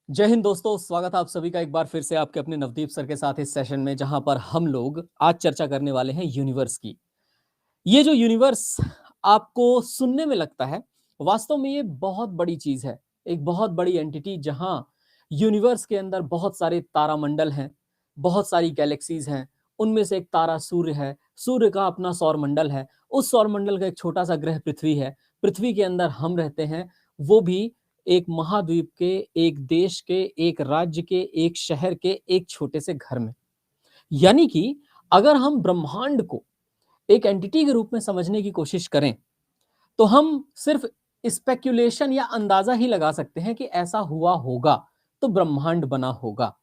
जय हिंद दोस्तों, स्वागत है आप सभी का एक बार फिर से आपके अपने नवदीप सर के साथ इस सेशन में, जहां पर हम लोग आज चर्चा करने वाले हैं यूनिवर्स की। ये जो यूनिवर्स आपको सुनने में लगता है, वास्तव में ये बहुत बड़ी चीज है, एक बहुत बड़ी एंटिटी, जहां यूनिवर्स के अंदर बहुत सारे तारामंडल हैं, बहुत सारी गैलेक्सीज हैं। उनमें से एक तारा सूर्य है, सूर्य का अपना सौर मंडल है, उस सौर मंडल का एक छोटा सा ग्रह पृथ्वी है, पृथ्वी के अंदर हम रहते हैं, वो भी एक महाद्वीप के, एक देश के, एक राज्य के, एक शहर के, एक छोटे से घर में। यानी कि अगर हम ब्रह्मांड को एक एंटिटी के रूप में समझने की कोशिश करें, तो हम सिर्फ स्पेक्यूलेशन या अंदाजा ही लगा सकते हैं कि ऐसा हुआ होगा तो ब्रह्मांड बना होगा।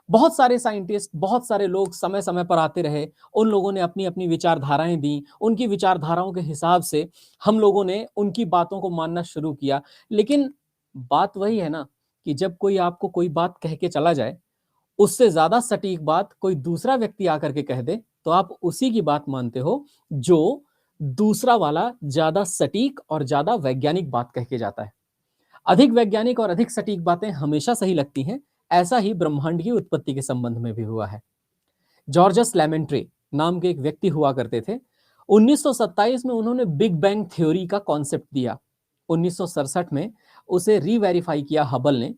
बहुत सारे साइंटिस्ट, बहुत सारे लोग समय समय पर आते रहे, उन लोगों ने अपनी अपनी विचारधाराएं दी, उनकी विचारधाराओं के हिसाब से हम लोगों ने उनकी बातों को मानना शुरू किया। लेकिन बात वही है ना, कि जब कोई आपको कोई बात कह के चला जाए, उससे ज्यादा सटीक बात कोई दूसरा व्यक्ति आकर के कह दे, तो आप उसी की बात मानते हो जो दूसरा वाला ज्यादा सटीक और ज्यादा वैज्ञानिक बात कह के जाता है। अधिक वैज्ञानिक और अधिक सटीक बातें हमेशा सही लगती हैं। ऐसा ही ब्रह्मांड की उत्पत्ति के संबंध में भी हुआ है। जॉर्जस लेमेंट्रे नाम के एक व्यक्ति हुआ करते थे। 1927 में उन्होंने बिग बैंग थ्योरी का कॉन्सेप्ट दिया। 1967 में उसे रीवेरीफाई किया हबल ने।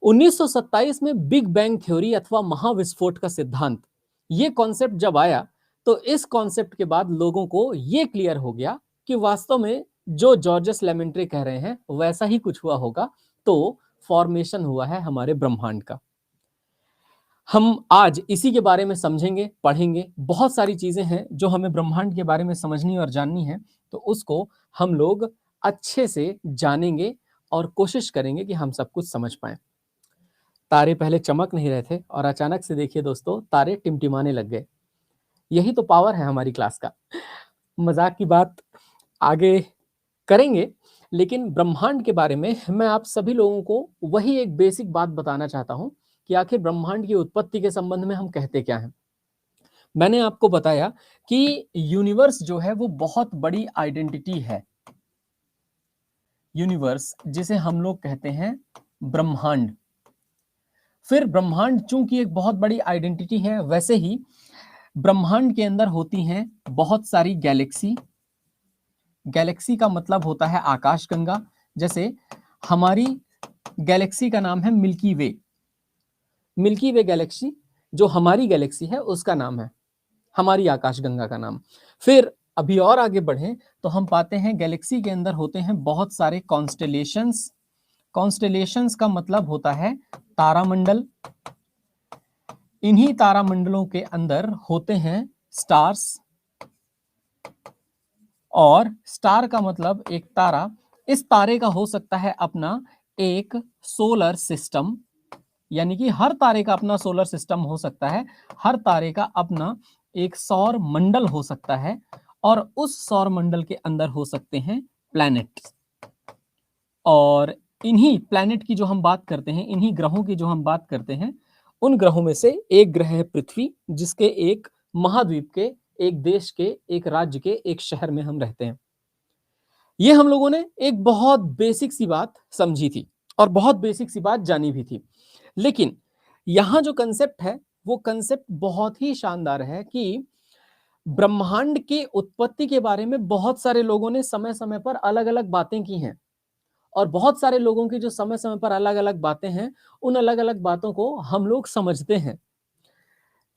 1927 में बिग बैंग थ्योरी अथवा महाविस्फोट का सिद्धांत, ये कॉन्सेप्ट जब आया, तो इस कॉन्सेप्ट के बाद लोगों को यह क्लियर हो गया कि वास्तव में जो जॉर्जस लेमेंट्रे कह रहे हैं वैसा ही कुछ हुआ होगा। तो फॉर्मेशन हुआ है हमारे ब्रह्मांड का। हम आज इसी के बारे में समझेंगे, पढ़ेंगे। बहुत सारी चीजें हैं जो हमें ब्रह्मांड के बारे में समझनी और जाननी है, तो उसको हम लोग अच्छे से जानेंगे और कोशिश करेंगे कि हम सब कुछ समझ पाए। तारे पहले चमक नहीं रहे थे और अचानक से देखिए दोस्तों, तारे टिमटिमाने लग गए। यही तो पावर है हमारी क्लास का। मजाक की बात आगे करेंगे, लेकिन ब्रह्मांड के बारे में मैं आप सभी लोगों को वही एक बेसिक बात बताना चाहता हूं कि आखिर ब्रह्मांड की उत्पत्ति के संबंध में हम कहते क्या हैं। मैंने आपको बताया कि यूनिवर्स जो है वो बहुत बड़ी आइडेंटिटी है। यूनिवर्स जिसे हम लोग कहते हैं ब्रह्मांड। फिर ब्रह्मांड चूंकि एक बहुत बड़ी आइडेंटिटी है, वैसे ही ब्रह्मांड के अंदर होती हैं बहुत सारी गैलेक्सी। गैलेक्सी का मतलब होता है आकाशगंगा। जैसे हमारी गैलेक्सी का नाम है मिल्की वे। मिल्की वे गैलेक्सी जो हमारी गैलेक्सी है उसका नाम है, हमारी आकाशगंगा का नाम। फिर अभी और आगे बढ़ें तो हम पाते हैं गैलेक्सी के अंदर होते हैं बहुत सारे कॉन्स्टेलेशंस। कॉन्स्टेलेशंस का मतलब होता है तारामंडल। इन्हीं तारामंडलों के अंदर होते हैं स्टार्स। और स्टार का मतलब एक तारा। इस तारे का हो सकता है अपना एक सोलर सिस्टम, यानी कि हर तारे का अपना सोलर सिस्टम हो सकता है, हर तारे का अपना एक सौर मंडल हो सकता है, और उस सौर मंडल के अंदर हो सकते हैं प्लैनेट्स। और इन्हीं प्लैनेट की जो हम बात करते हैं, इन्हीं ग्रहों की जो हम बात करते हैं, उन ग्रहों में से एक ग्रह है पृथ्वी, जिसके एक महाद्वीप के, एक देश के, एक राज्य के, एक शहर में हम रहते हैं। ये हम लोगों ने एक बहुत बेसिक सी बात समझी थी और बहुत बेसिक सी बात जानी भी थी। लेकिन यहां जो कंसेप्ट है वो कंसेप्ट बहुत ही शानदार है कि ब्रह्मांड की उत्पत्ति के बारे में बहुत सारे लोगों ने समय समय पर अलग अलग बातें की हैं। और बहुत सारे लोगों की जो समय समय पर अलग अलग बातें हैं, उन अलग अलग बातों को हम लोग समझते हैं।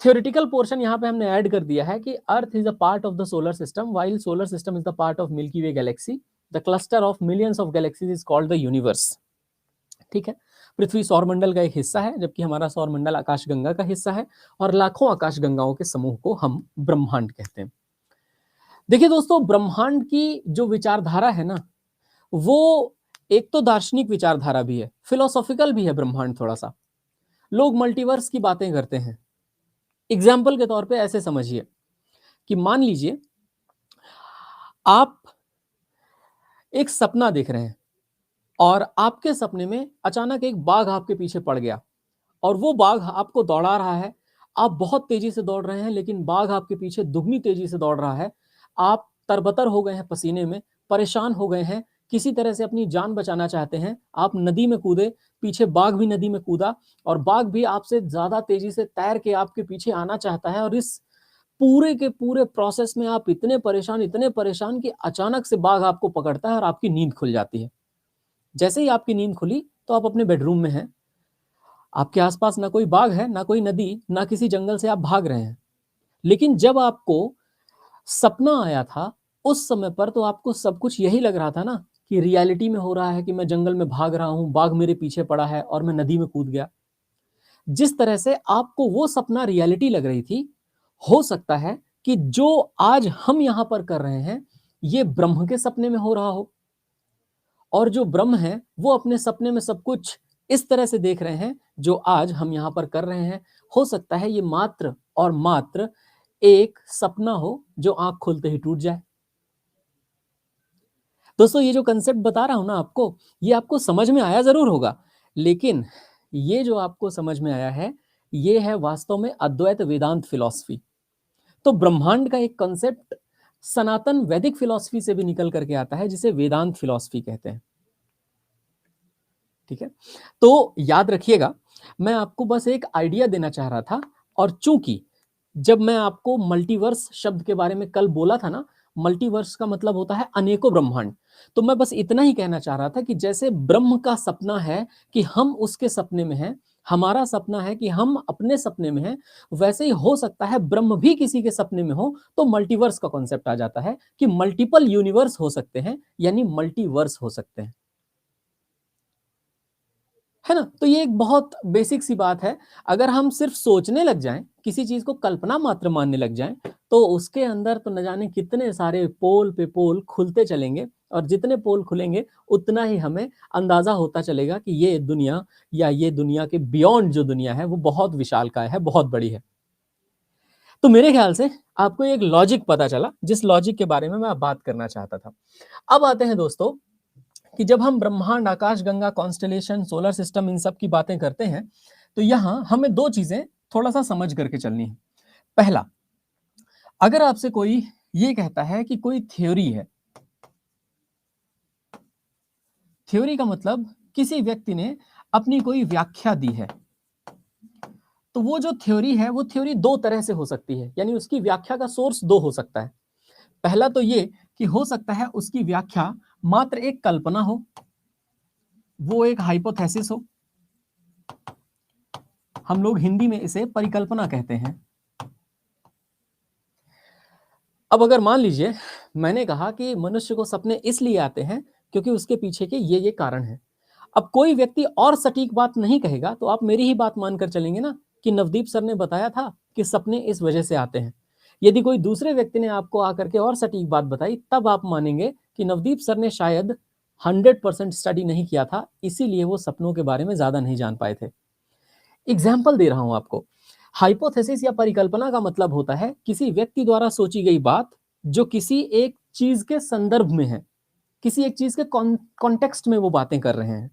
थ्योरेटिकल पोर्शन यहाँ पे हमने ऐड कर दिया है कि earth is a part of the solar system, while solar system is the part of milky way Galaxy. The cluster of millions of galaxies is called the universe. ठीक है, पृथ्वी सौरमंडल का एक हिस्सा है, जबकि हमारा सौरमंडल आकाशगंगा का हिस्सा है, और लाखों आकाशगंगाओं के समूह को हम ब्रह्मांड कहते हैं। देखिए दोस्तों, ब्रह्मांड की जो विचारधारा है ना, वो एक तो दार्शनिक विचारधारा भी है, फिलोसॉफिकल भी है ब्रह्मांड थोड़ा सा। लोग मल्टीवर्स की बातें करते हैं। एग्जाम्पल के तौर पे ऐसे समझिए कि मान लीजिए आप एक सपना देख रहे हैं और आपके सपने में अचानक एक बाघ आपके पीछे पड़ गया और वो बाघ आपको दौड़ा रहा है। आप बहुत तेजी से दौड़ रहे हैं, लेकिन बाघ आपके पीछे दुगनी तेजी से दौड़ रहा है। आप तरबतर हो गए हैं, पसीने में परेशान हो गए हैं किसी तरह से अपनी जान बचाना चाहते हैं, आप नदी में कूदे, पीछे बाघ भी नदी में कूदा और बाघ भी आपसे ज्यादा तेजी से तैर के आपके पीछे आना चाहता है, और इस पूरे के पूरे प्रोसेस में आप इतने परेशान कि अचानक से बाघ आपको पकड़ता है और आपकी नींद खुल जाती है। जैसे ही आपकी नींद खुली तो आप अपने बेडरूम में हैं, आपके आसपास ना कोई बाघ है, ना कोई नदी, ना किसी जंगल से आप भाग रहे हैं। लेकिन जब आपको सपना आया था, उस समय पर तो आपको सब कुछ यही लग रहा था ना कि रियलिटी में हो रहा है कि मैं जंगल में भाग रहा हूं, बाघ मेरे पीछे पड़ा है और मैं नदी में कूद गया। जिस तरह से आपको वो सपना रियलिटी लग रही थी, हो सकता है कि जो आज हम यहां पर कर रहे हैं ये ब्रह्म के सपने में हो रहा हो, और जो ब्रह्म है वो अपने सपने में सब कुछ इस तरह से देख रहे हैं जो आज हम यहां पर कर रहे हैं। हो सकता है ये मात्र और मात्र एक सपना हो जो आंख खोलते ही टूट जाए। दोस्तों, ये जो कंसेप्ट बता रहा हूं ना आपको, ये आपको समझ में आया जरूर होगा, लेकिन ये जो आपको समझ में आया है, ये है वास्तव में अद्वैत वेदांत फिलॉसफी। तो ब्रह्मांड का एक कंसेप्ट सनातन वैदिक फिलॉसफी से भी निकल करके आता है, जिसे वेदांत फिलॉसफी कहते हैं। ठीक है, तो याद रखिएगा, मैं आपको बस एक आइडिया देना चाह रहा था। और चूंकि जब मैं आपको मल्टीवर्स शब्द के बारे में कल बोला था ना, मल्टीवर्स का मतलब होता है अनेकों ब्रह्मांड, तो मैं बस इतना ही कहना चाह रहा था कि जैसे ब्रह्म का सपना है कि हम उसके सपने में हैं, हमारा सपना है कि हम अपने सपने में हैं, वैसे ही हो सकता है ब्रह्म भी किसी के सपने में हो, तो मल्टीवर्स का कॉन्सेप्ट आ जाता है कि मल्टीपल यूनिवर्स हो सकते हैं, यानी मल्टीवर्स हो सकते हैं, है ना। तो ये एक बहुत बेसिक सी बात है। अगर हम सिर्फ सोचने लग जाएं, किसी चीज को कल्पना मात्र मानने लग जाएं, तो उसके अंदर तो न जाने कितने सारे पोल पे पोल खुलते चलेंगे, और जितने पोल खुलेंगे उतना ही हमें अंदाजा होता चलेगा कि ये दुनिया, या ये दुनिया के बियॉन्ड जो दुनिया है वो बहुत विशालकाय है, बहुत बड़ी है। तो मेरे ख्याल से आपको एक लॉजिक पता चला, जिस लॉजिक के बारे में मैं बात करना चाहता था। अब आते हैं दोस्तों कि जब हम ब्रह्मांड, आकाश गंगा, कॉन्स्टलेशन, सोलर सिस्टम, इन सब की बातें करते हैं, तो यहां हमें दो चीजें थोड़ा सा समझ करके चलनी है। पहला, अगर आपसे कोई ये कहता है कि कोई थ्योरी है, थ्योरी का मतलब किसी व्यक्ति ने अपनी कोई व्याख्या दी है, तो वो जो थ्योरी है वो थ्योरी दो तरह से हो सकती है, यानी उसकी व्याख्या का सोर्स दो हो सकता है। पहला तो ये कि हो सकता है उसकी व्याख्या मात्र एक कल्पना हो, वो एक हाइपोथेसिस हो, हम लोग हिंदी में इसे परिकल्पना कहते हैं। अब अगर मान लीजिए मैंने कहा कि मनुष्य को सपने इसलिए आते हैं क्योंकि उसके पीछे के ये कारण है, अब कोई व्यक्ति और सटीक बात नहीं कहेगा तो आप मेरी ही बात मानकर चलेंगे ना कि नवदीप सर ने बताया था कि सपने इस वजह से आते हैं। यदि कोई दूसरे व्यक्ति ने आपको आकर के और सटीक बात बताई, तब आप मानेंगे कि नवदीप सर ने शायद 100% स्टडी नहीं किया था, इसीलिए वो सपनों के बारे में ज्यादा नहीं जान पाए थे। एग्जाम्पल दे रहा हूं आपको। हाइपोथेसिस या परिकल्पना का मतलब होता है किसी व्यक्ति द्वारा सोची गई बात जो किसी एक चीज के संदर्भ में है, किसी एक चीज के कॉन्टेक्स्ट में वो बातें कर रहे हैं।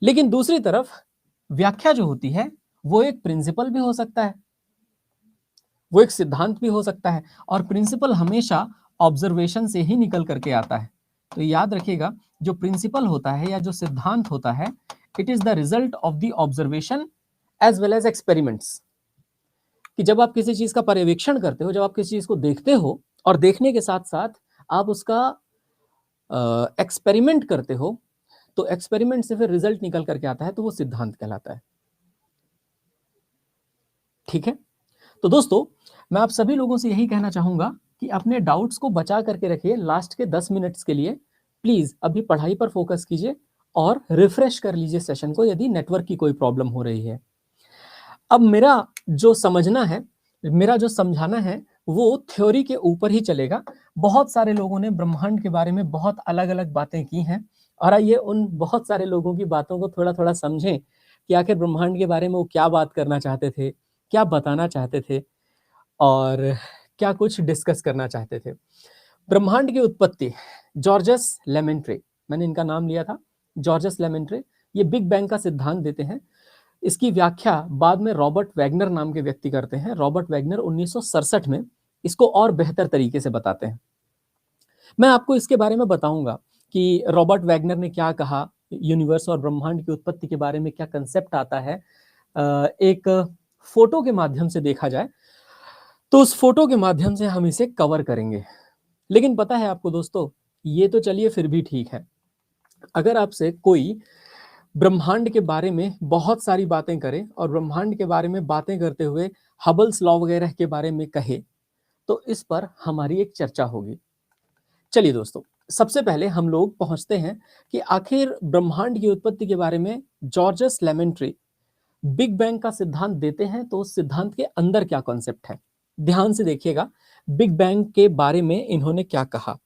लेकिन दूसरी तरफ व्याख्या जो होती है वो एक प्रिंसिपल भी हो सकता है, वो एक सिद्धांत भी हो सकता है, और प्रिंसिपल हमेशा ऑब्जर्वेशन से ही निकल करके आता है। तो याद रखिएगा, जो प्रिंसिपल होता है या जो सिद्धांत होता है, it is the result of the observation as well as experiments. कि जब आप किसी चीज का पर्यवेक्षण करते हो, जब आप किसी चीज को देखते हो और देखने के साथ साथ आप उसका एक्सपेरिमेंट करते हो, तो एक्सपेरिमेंट से फिर रिजल्ट निकल करके आता है, तो वो सिद्धांत कहलाता है। ठीक है, तो दोस्तों मैं आप सभी लोगों से यही कहना चाहूंगा कि अपने डाउट्स को बचा करके रखिए लास्ट के 10 मिनट्स के लिए। प्लीज अभी पढ़ाई पर फोकस कीजिए और रिफ्रेश कर लीजिए सेशन को यदि नेटवर्क की कोई प्रॉब्लम हो रही है। अब मेरा जो समझना है, मेरा जो समझाना है, वो थ्योरी के ऊपर ही चलेगा। बहुत सारे लोगों ने ब्रह्मांड के बारे में बहुत अलग अलग बातें की हैं, और आइए उन बहुत सारे लोगों की बातों को थोड़ा थोड़ा समझें कि आखिर ब्रह्मांड के बारे में वो क्या बात करना चाहते थे, क्या बताना चाहते थे, और क्या कुछ डिस्कस करना चाहते थे। ब्रह्मांड की उत्पत्ति जॉर्जस लेमेंट्रे, मैंने इनका नाम लिया था, जॉर्जस लेमेंट्रे, ये बिग बैंग का सिद्धांत देते हैं। इसकी व्याख्या बाद में रॉबर्ट वैगनर नाम के व्यक्ति करते हैं। रॉबर्ट वैगनर 1967 में इसको और बेहतर तरीके से बताते हैं। मैं आपको इसके बारे में बताऊंगा कि रॉबर्ट वैगनर ने क्या कहा, यूनिवर्स और ब्रह्मांड की उत्पत्ति के बारे में क्या कंसेप्ट आता है, एक फोटो के माध्यम से देखा जाए तो उस फोटो के माध्यम से हम इसे कवर करेंगे। लेकिन पता है आपको दोस्तों, ये तो चलिए फिर भी ठीक है। अगर आपसे कोई ब्रह्मांड के बारे में बहुत सारी बातें करे और ब्रह्मांड के बारे में बातें करते हुए हबल्स लॉ वगैरह के बारे में कहे, तो इस पर हमारी एक चर्चा होगी। चलिए दोस्तों, सबसे पहले हम लोग पहुंचते हैं कि आखिर ब्रह्मांड की उत्पत्ति के बारे में जॉर्जस लेमेंट्री बिग बैंग का सिद्धांत देते हैं, तो उस सिद्धांत के अंदर क्या कॉन्सेप्ट है, ध्यान से देखिएगा बिग बैंग के बारे में इन्होंने क्या कहा।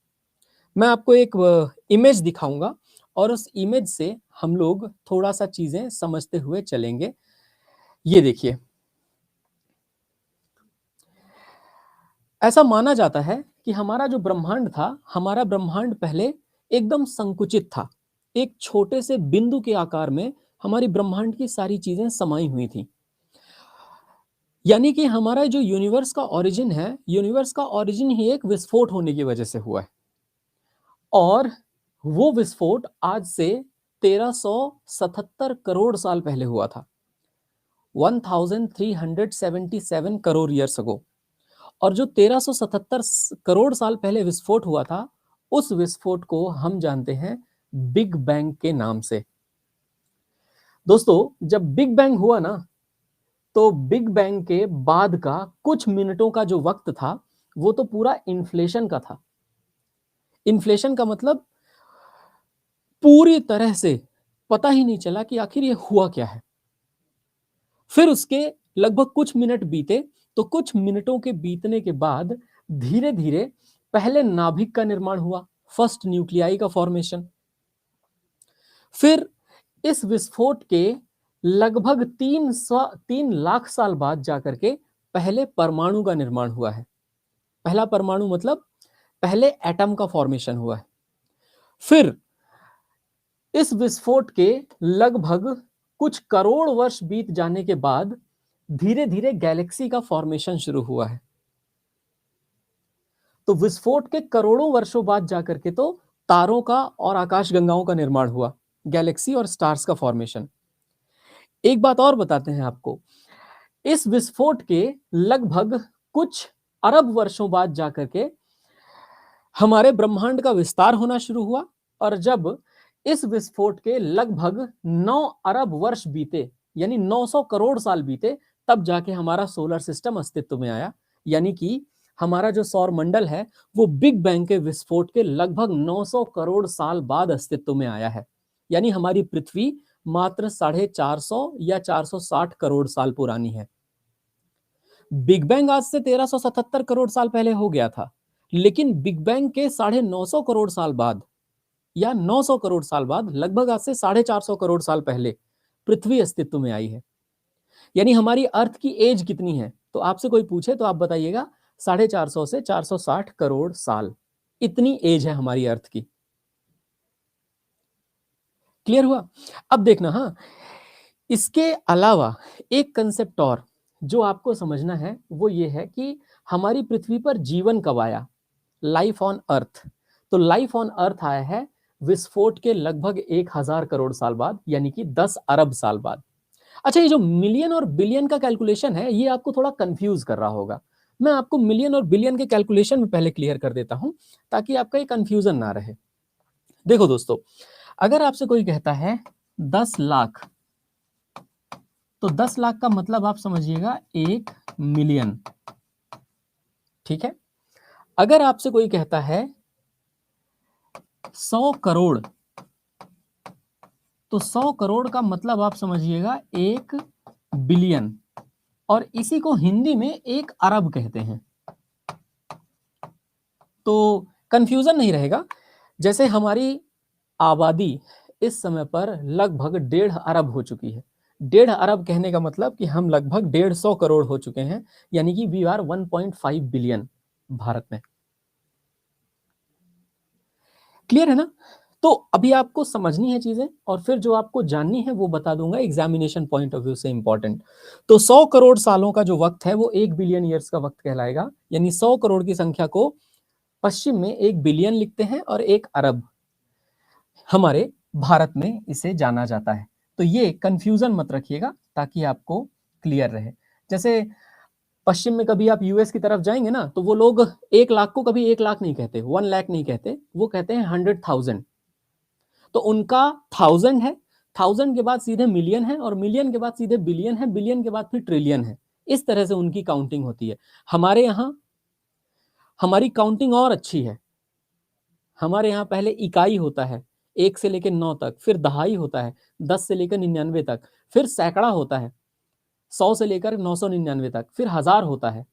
मैं आपको एक इमेज दिखाऊंगा और उस इमेज से हम लोग थोड़ा सा चीजें समझते हुए चलेंगे। ये देखिए, ऐसा माना जाता है कि हमारा जो ब्रह्मांड था, हमारा ब्रह्मांड पहले एकदम संकुचित था। एक छोटे से बिंदु के आकार में हमारी ब्रह्मांड की सारी चीजें समाई हुई थी। यानी कि हमारा जो यूनिवर्स का ओरिजिन है, यूनिवर्स का ओरिजिन ही एक विस्फोट होने की वजह से हुआ है। और वो विस्फोट आज से 1377 करोड़ साल पहले हुआ था, 1377 करोड़ ईयर्स अगो। और जो 1377 करोड़ साल पहले विस्फोट हुआ था, उस विस्फोट को हम जानते हैं बिग बैंग के नाम से। दोस्तों, जब बिग बैंग हुआ ना, तो बिग बैंग के बाद का कुछ मिनटों का जो वक्त था, वो तो पूरा इन्फ्लेशन का था। इन्फ्लेशन का मतलब पूरी तरह से पता ही नहीं चला कि आखिर ये हुआ क्या है। फिर उसके लगभग कुछ मिनट बीते, तो कुछ मिनटों के बीतने के बाद धीरे धीरे पहले नाभिक का निर्माण हुआ, फर्स्ट न्यूक्लियाई का फॉर्मेशन। फिर इस विस्फोट के लगभग 3 लाख साल बाद जाकर के पहले परमाणु का निर्माण हुआ है। पहला परमाणु मतलब पहले एटम का फॉर्मेशन हुआ है। फिर इस विस्फोट के लगभग कुछ करोड़ वर्ष बीत जाने के बाद धीरे धीरे गैलेक्सी का फॉर्मेशन शुरू हुआ है। तो विस्फोट के करोड़ों वर्षों बाद जाकर के तो तारों का और आकाशगंगाओं का निर्माण हुआ, गैलेक्सी और स्टार्स का फॉर्मेशन। एक बात और बताते हैं आपको, इस विस्फोट के लगभग कुछ अरब वर्षों बाद जाकर के हमारे ब्रह्मांड का विस्तार होना शुरू हुआ। और जब इस विस्फोट के लगभग 9 अरब वर्ष बीते, यानी 900 करोड़ साल बीते, तब जाके हमारा सोलर सिस्टम अस्तित्व में आया। यानी कि हमारा जो सौर मंडल है, वो बिग बैंग के विस्फोट के लगभग 900 करोड़ साल बाद अस्तित्व में आया है। यानी हमारी पृथ्वी मात्र 450 या 460 करोड़ साल पुरानी है। बिग बैंग आज से 1377 करोड़ साल पहले हो गया था, लेकिन बिग बैंग के 950 करोड़ साल बाद या 900 करोड़ साल बाद, लगभग आज से 450 करोड़ साल पहले पृथ्वी अस्तित्व में आई है। यानी हमारी अर्थ की एज कितनी है, तो आपसे कोई पूछे तो आप बताइएगा 450 से 460 करोड़ साल, इतनी एज है हमारी अर्थ की। क्लियर हुआ? अब देखना, हाँ, इसके अलावा एक कंसेप्ट और जो आपको समझना है वो ये है कि हमारी पृथ्वी पर जीवन कब आया, लाइफ ऑन अर्थ। तो लाइफ ऑन अर्थ आया है विस्फोट के लगभग 1000 करोड़ साल बाद, यानी कि 10 अरब साल बाद। अच्छा, ये जो मिलियन और बिलियन का कैलकुलेशन है, ये आपको थोड़ा कंफ्यूज कर रहा होगा। मैं आपको मिलियन और बिलियन के कैलकुलेशन में पहले क्लियर कर देता हूं, ताकि आपका ये कंफ्यूजन ना रहे। देखो दोस्तों, अगर आपसे कोई कहता है 10 लाख, तो 10 लाख का मतलब आप समझिएगा 1 मिलियन, ठीक है। अगर आपसे कोई कहता है 100 करोड़, तो 100 करोड़ का मतलब आप समझिएगा 1 बिलियन, और इसी को हिंदी में 1 अरब कहते हैं। तो कंफ्यूजन नहीं रहेगा। जैसे हमारी आबादी इस समय पर लगभग 1.5 अरब हो चुकी है। 1.5 अरब कहने का मतलब कि हम लगभग 150 करोड़ हो चुके हैं, यानी कि वी आर 1.5 बिलियन भारत में। क्लियर है ना? तो अभी आपको समझनी है चीजें, और फिर जो आपको जाननी है वो बता दूंगा एग्जामिनेशन पॉइंट ऑफ व्यू से इंपॉर्टेंट। तो 100 करोड़ सालों का जो वक्त है वो 1 बिलियन ईयर्स का वक्त कहलाएगा। यानी 100 करोड़ की संख्या को पश्चिम में 1 बिलियन लिखते हैं और 1 अरब। हमारे भारत में इसे जाना जाता है। तो ये कंफ्यूजन मत रखिएगा ताकि आपको क्लियर रहे। जैसे पश्चिम में कभी आप यूएस की तरफ जाएंगे ना, तो वो लोग 1 लाख को कभी 1 लाख नहीं कहते, 1 लाख नहीं कहते, वो कहते हैं 100,000। तो उनका 1000 है, 1000 के बाद सीधे मिलियन है, और मिलियन के बाद सीधे बिलियन है, बिलियन के बाद फिर ट्रिलियन है। इस तरह से उनकी काउंटिंग होती है। हमारे यहाँ हमारी काउंटिंग और अच्छी है। हमारे यहाँ पहले इकाई होता है 1 से लेकर 9 तक, फिर दहाई होता है 10 से लेकर 99 तक, फिर सैकड़ा होता है 100 से लेकर 999 तक, फिर हजार होता है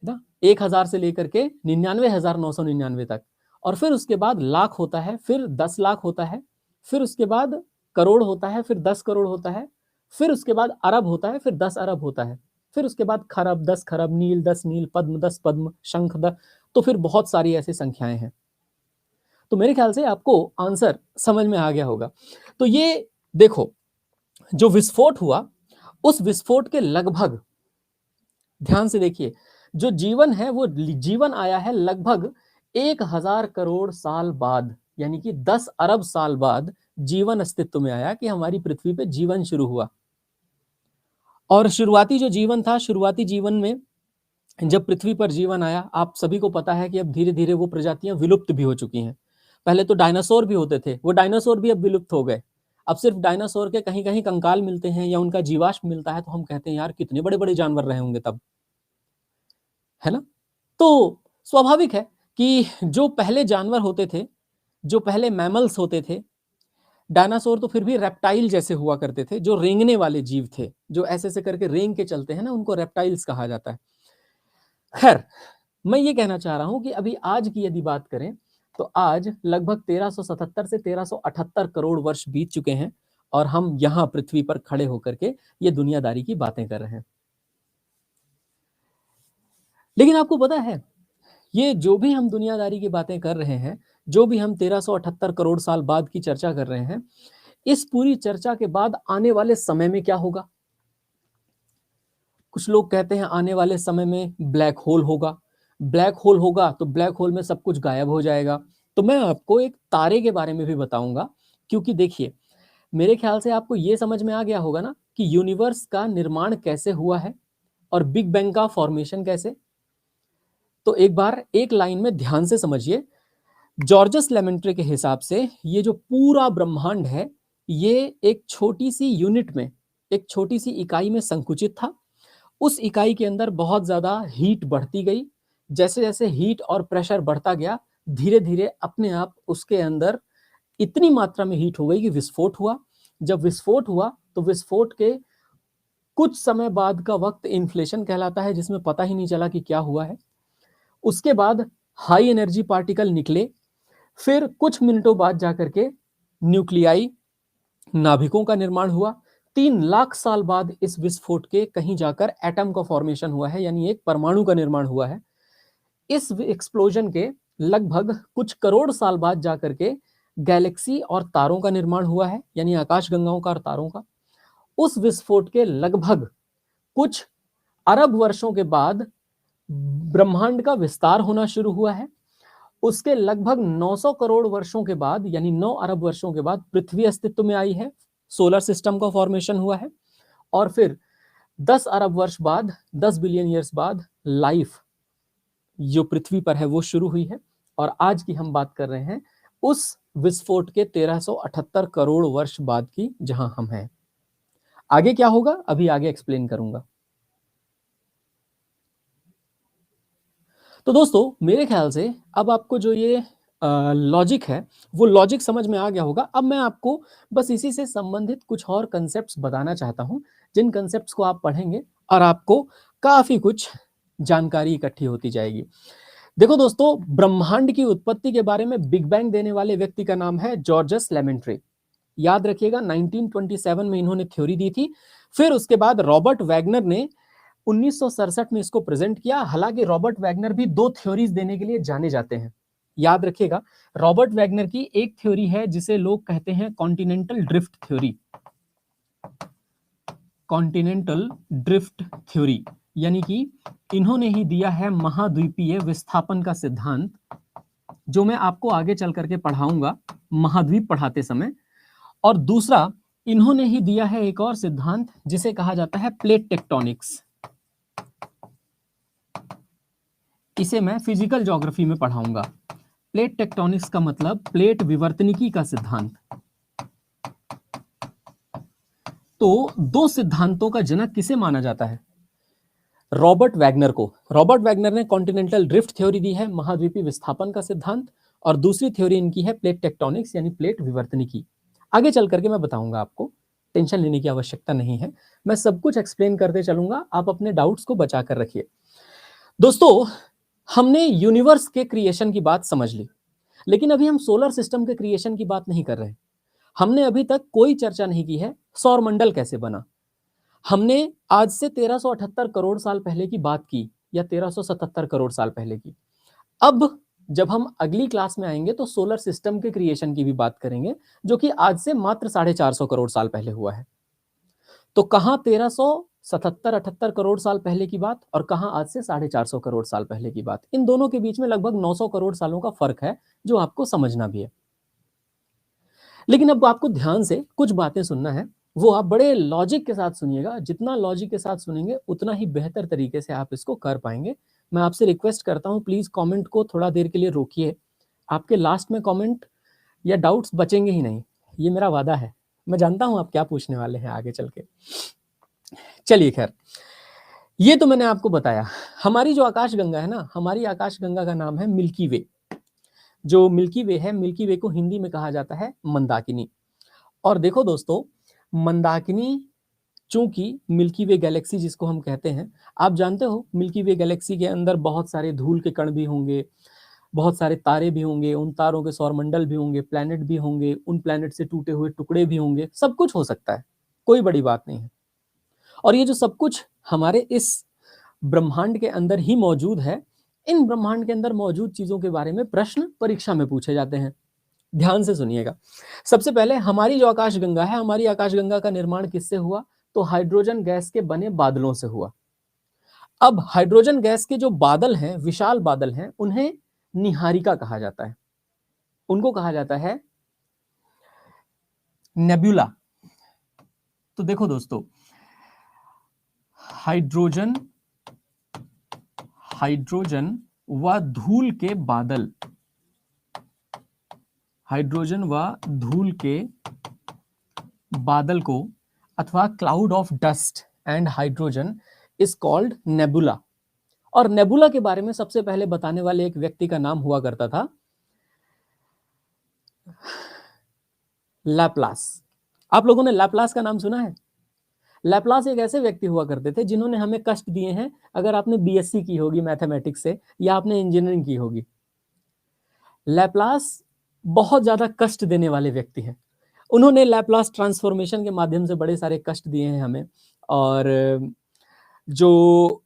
ना, 1000 से लेकर के 99,999 तक, और फिर उसके बाद लाख होता है, फिर 10 लाख होता है, फिर उसके बाद करोड़ होता है, फिर 10 करोड़ होता है, फिर उसके बाद अरब होता है, फिर 10 अरब होता है, फिर उसके बाद खरब, 10 खरब, नील 10 नील, पद्म 10 पद्म, शंख 10। तो फिर बहुत सारी ऐसी संख्याएं हैं। तो मेरे ख्याल से आपको आंसर समझ में आ गया होगा। तो ये देखो, जो विस्फोट हुआ, उस विस्फोट के लगभग, ध्यान से देखिए, जो जीवन है वो जीवन आया है लगभग 1000 करोड़ साल बाद, यानी कि 10 अरब साल बाद जीवन अस्तित्व में आया, कि हमारी पृथ्वी पे जीवन शुरू हुआ। और शुरुआती जो जीवन था, शुरुआती जीवन में जब पृथ्वी पर जीवन आया, आप सभी को पता है कि अब धीरे धीरे वो प्रजातियां विलुप्त भी हो चुकी हैं। पहले तो डायनासोर भी होते थे, वो डायनासोर भी अब विलुप्त हो गए। अब सिर्फ डायनासोर के कहीं कहीं कंकाल मिलते हैं या उनका जीवाश्म मिलता है, तो हम कहते हैं यार कितने बड़े बड़े जानवर रहे होंगे तब, है ना। तो स्वाभाविक है कि जो पहले जानवर होते थे, जो पहले मैमल्स होते थे, डायनासोर तो फिर भी रेप्टाइल जैसे हुआ करते थे, जो रेंगने वाले जीव थे, जो ऐसे ऐसे करके रेंग के चलते हैं ना, उनको रेप्टाइल्स कहा जाता है। खैर, मैं ये कहना चाह रहा हूं कि अभी आज की यदि बात करें, तो आज लगभग 1377 से 1378 करोड़ वर्ष बीत चुके हैं, और हम यहां पृथ्वी पर खड़े होकर के ये दुनियादारी की बातें कर रहे हैं। लेकिन आपको पता है, ये जो भी हम दुनियादारी की बातें कर रहे हैं, जो भी हम 1378 करोड़ साल बाद की चर्चा कर रहे हैं, इस पूरी चर्चा के बाद आने वाले समय में क्या होगा? कुछ लोग कहते हैं आने वाले समय में ब्लैक होल होगा। ब्लैक होल होगा तो ब्लैक होल में सब कुछ गायब हो जाएगा। तो मैं आपको एक तारे के बारे में भी बताऊंगा, क्योंकि देखिए, मेरे ख्याल से आपको ये समझ में आ गया होगा ना कि यूनिवर्स का निर्माण कैसे हुआ है और बिग बैंग का फॉर्मेशन कैसे। तो एक बार एक लाइन में ध्यान से समझिए। जॉर्जस लेमेंट्रे के हिसाब से ये जो पूरा ब्रह्मांड है, ये एक छोटी सी यूनिट में, एक छोटी सी इकाई में संकुचित था। उस इकाई के अंदर बहुत ज्यादा हीट बढ़ती गई। जैसे जैसे हीट और प्रेशर बढ़ता गया, धीरे धीरे अपने आप उसके अंदर इतनी मात्रा में हीट हो गई कि विस्फोट हुआ। जब विस्फोट हुआ तो विस्फोट के कुछ समय बाद का वक्त इन्फ्लेशन कहलाता है, जिसमें पता ही नहीं चला कि क्या हुआ है। उसके बाद हाई एनर्जी पार्टिकल निकले, फिर कुछ मिनटों बाद जाकर के न्यूक्लियाई, नाभिकों का निर्माण हुआ। 3 लाख साल बाद इस विस्फोट के कहीं जाकर एटम का फॉर्मेशन हुआ है, यानी एक परमाणु का निर्माण हुआ है। इस एक्सप्लोजन के लगभग कुछ करोड़ साल बाद जाकर के गैलेक्सी और तारों का निर्माण हुआ है, यानी आकाश गंगाओं का और तारों का। उस विस्फोट के लगभग कुछ अरब वर्षों के बाद ब्रह्मांड का विस्तार होना शुरू हुआ है। उसके लगभग 900 करोड़ वर्षों के बाद, यानी 9 अरब वर्षों के बाद पृथ्वी अस्तित्व में आई है, सोलर सिस्टम का फॉर्मेशन हुआ है। और फिर 10 अरब वर्ष बाद, 10 बिलियन ईयर्स बाद लाइफ जो पृथ्वी पर है वो शुरू हुई है। और आज की हम बात कर रहे हैं उस विस्फोट के 1378 करोड़ वर्ष बाद की, जहां हम हैं। आगे क्या होगा अभी आगे एक्सप्लेन करूंगा। तो दोस्तों, मेरे ख्याल से अब आपको जो ये लॉजिक है वो लॉजिक समझ में आ गया होगा। अब मैं आपको बस इसी से संबंधित कुछ और कंसेप्ट्स बताना चाहता हूं, जिन कंसेप्ट्स को आप पढ़ेंगे और आपको काफी कुछ जानकारी इकट्ठी होती जाएगी। देखो दोस्तों, ब्रह्मांड की उत्पत्ति के बारे में बिग बैंग देने वाले व्यक्ति का नाम है जॉर्जस लेमेंट्रे। याद रखिएगा, 1927 में इन्होंने थ्योरी दी थी। फिर उसके बाद रॉबर्ट वैगनर ने 1967 में इसको प्रेजेंट किया। हालांकि रॉबर्ट वैगनर भी 2 थ्योरीज देने के लिए जाने जाते हैं। याद रखिएगा, रॉबर्ट वैगनर की एक थ्योरी है जिसे लोग कहते हैं continental drift theory. Continental drift theory, यानी कि इन्होंने ही दिया है महाद्वीपीय विस्थापन का सिद्धांत। जो मैं आपको आगे चल करके पढ़ाऊंगा महाद्वीप पढ़ाते समय। और दूसरा, इन्होंने ही दिया है एक और सिद्धांत जिसे कहा जाता है प्लेट टेक्टोनिक्स। इसे मैं फिजिकल ज्योग्राफी में पढ़ाऊंगा। प्लेट टेक्टोनिक्स का मतलब प्लेट विवर्तनिकी का सिद्धांत। तो दो सिद्धांतों का जनक किसे माना जाता है? रॉबर्ट वैगनर को। रॉबर्ट वैगनर ने कॉन्टिनेंटल ड्रिफ्ट थ्योरी दी है, महाद्वीपीय विस्थापन का सिद्धांत, और दूसरी थ्योरी इनकी है प्लेट टेक्टोनिक्स यानी प्लेट विवर्तनिकी। आगे चल करके मैं बताऊंगा आपको, टेंशन लेने की आवश्यकता नहीं है, मैं सब कुछ एक्सप्लेन करते चलूंगा, आप अपने डाउट्स को बचा कर रखिए। दोस्तों, हमने यूनिवर्स के क्रिएशन की बात समझ ली, लेकिन अभी हम सोलर सिस्टम के क्रिएशन की बात नहीं कर रहे। हमने अभी तक कोई चर्चा नहीं की है सौरमंडल कैसे बना। हमने आज से 1378 करोड़ साल पहले की बात की, या 1377 करोड़ साल पहले की। अब जब हम अगली क्लास में आएंगे तो सोलर सिस्टम के क्रिएशन की भी बात करेंगे, जो कि आज से मात्र 450 करोड़ साल पहले हुआ है। तो कहां 1377-78 करोड़ साल पहले की बात, और कहां आज से 450 करोड़ साल पहले की बात। इन दोनों के बीच में लगभग 900 करोड़ सालों का फर्क है, जो आपको समझना भी है। लेकिन अब आपको ध्यान से कुछ बातें सुनना है, वो आप बड़े लॉजिक के साथ सुनिएगा। जितना लॉजिक के साथ सुनेंगे उतना ही बेहतर तरीके से आप इसको कर पाएंगे। मैं आपसे रिक्वेस्ट करता हूं, प्लीज कमेंट को थोड़ा देर के लिए रोकिए। आपके लास्ट में कमेंट या डाउट्स बचेंगे ही नहीं, ये मेरा वादा है। मैं जानता हूं आप क्या पूछने वाले हैं आगे चल के। चलिए खैर, ये तो मैंने आपको बताया। हमारी जो आकाशगंगा है ना, हमारी आकाशगंगा का नाम है मिल्की वे। जो मिल्की वे है, मिल्की वे को हिंदी में कहा जाता है मंदाकिनी। और देखो दोस्तों, मंदाकिनी, चूंकि मिल्की वे गैलेक्सी जिसको हम कहते हैं, आप जानते हो मिल्की वे गैलेक्सी के अंदर बहुत सारे धूल के कण भी होंगे, बहुत सारे तारे भी होंगे, उन तारों के सौरमंडल भी होंगे, प्लैनेट भी होंगे, उन प्लैनेट से टूटे हुए टुकड़े भी होंगे, सब कुछ हो सकता है, कोई बड़ी बात नहीं है। और ये जो सब कुछ हमारे इस ब्रह्मांड के अंदर ही मौजूद है, इन ब्रह्मांड के अंदर मौजूद चीजों के बारे में प्रश्न परीक्षा में पूछे जाते हैं। ध्यान से सुनिएगा। सबसे पहले हमारी जो आकाशगंगा है, हमारी आकाशगंगा का निर्माण किससे हुआ? तो हाइड्रोजन गैस के बने बादलों से हुआ। अब हाइड्रोजन गैस के जो बादल हैं, विशाल बादल हैं, उन्हें निहारिका कहा जाता है, उनको कहा जाता है नेबुला। तो देखो दोस्तों, हाइड्रोजन व धूल के बादल, हाइड्रोजन व धूल के बादल को, अथवा cloud of dust and hydrogen is called nebula. और नेबुला के बारे में सबसे पहले बताने वाले एक व्यक्ति का नाम हुआ करता था लैप्लास। आप लोगों ने लैप्लास का नाम सुना है? लैप्लास एक ऐसे व्यक्ति हुआ करते थे जिन्होंने हमें कष्ट दिए हैं, अगर आपने बीएससी की होगी मैथमेटिक्स से, या आपने इंजीनियरिंग की होगी। लैप्लास बहुत ज्यादा कष्ट देने वाले व्यक्ति हैं। उन्होंने लैप्लास ट्रांसफॉर्मेशन के माध्यम से बड़े सारे कष्ट दिए हैं हमें। और जो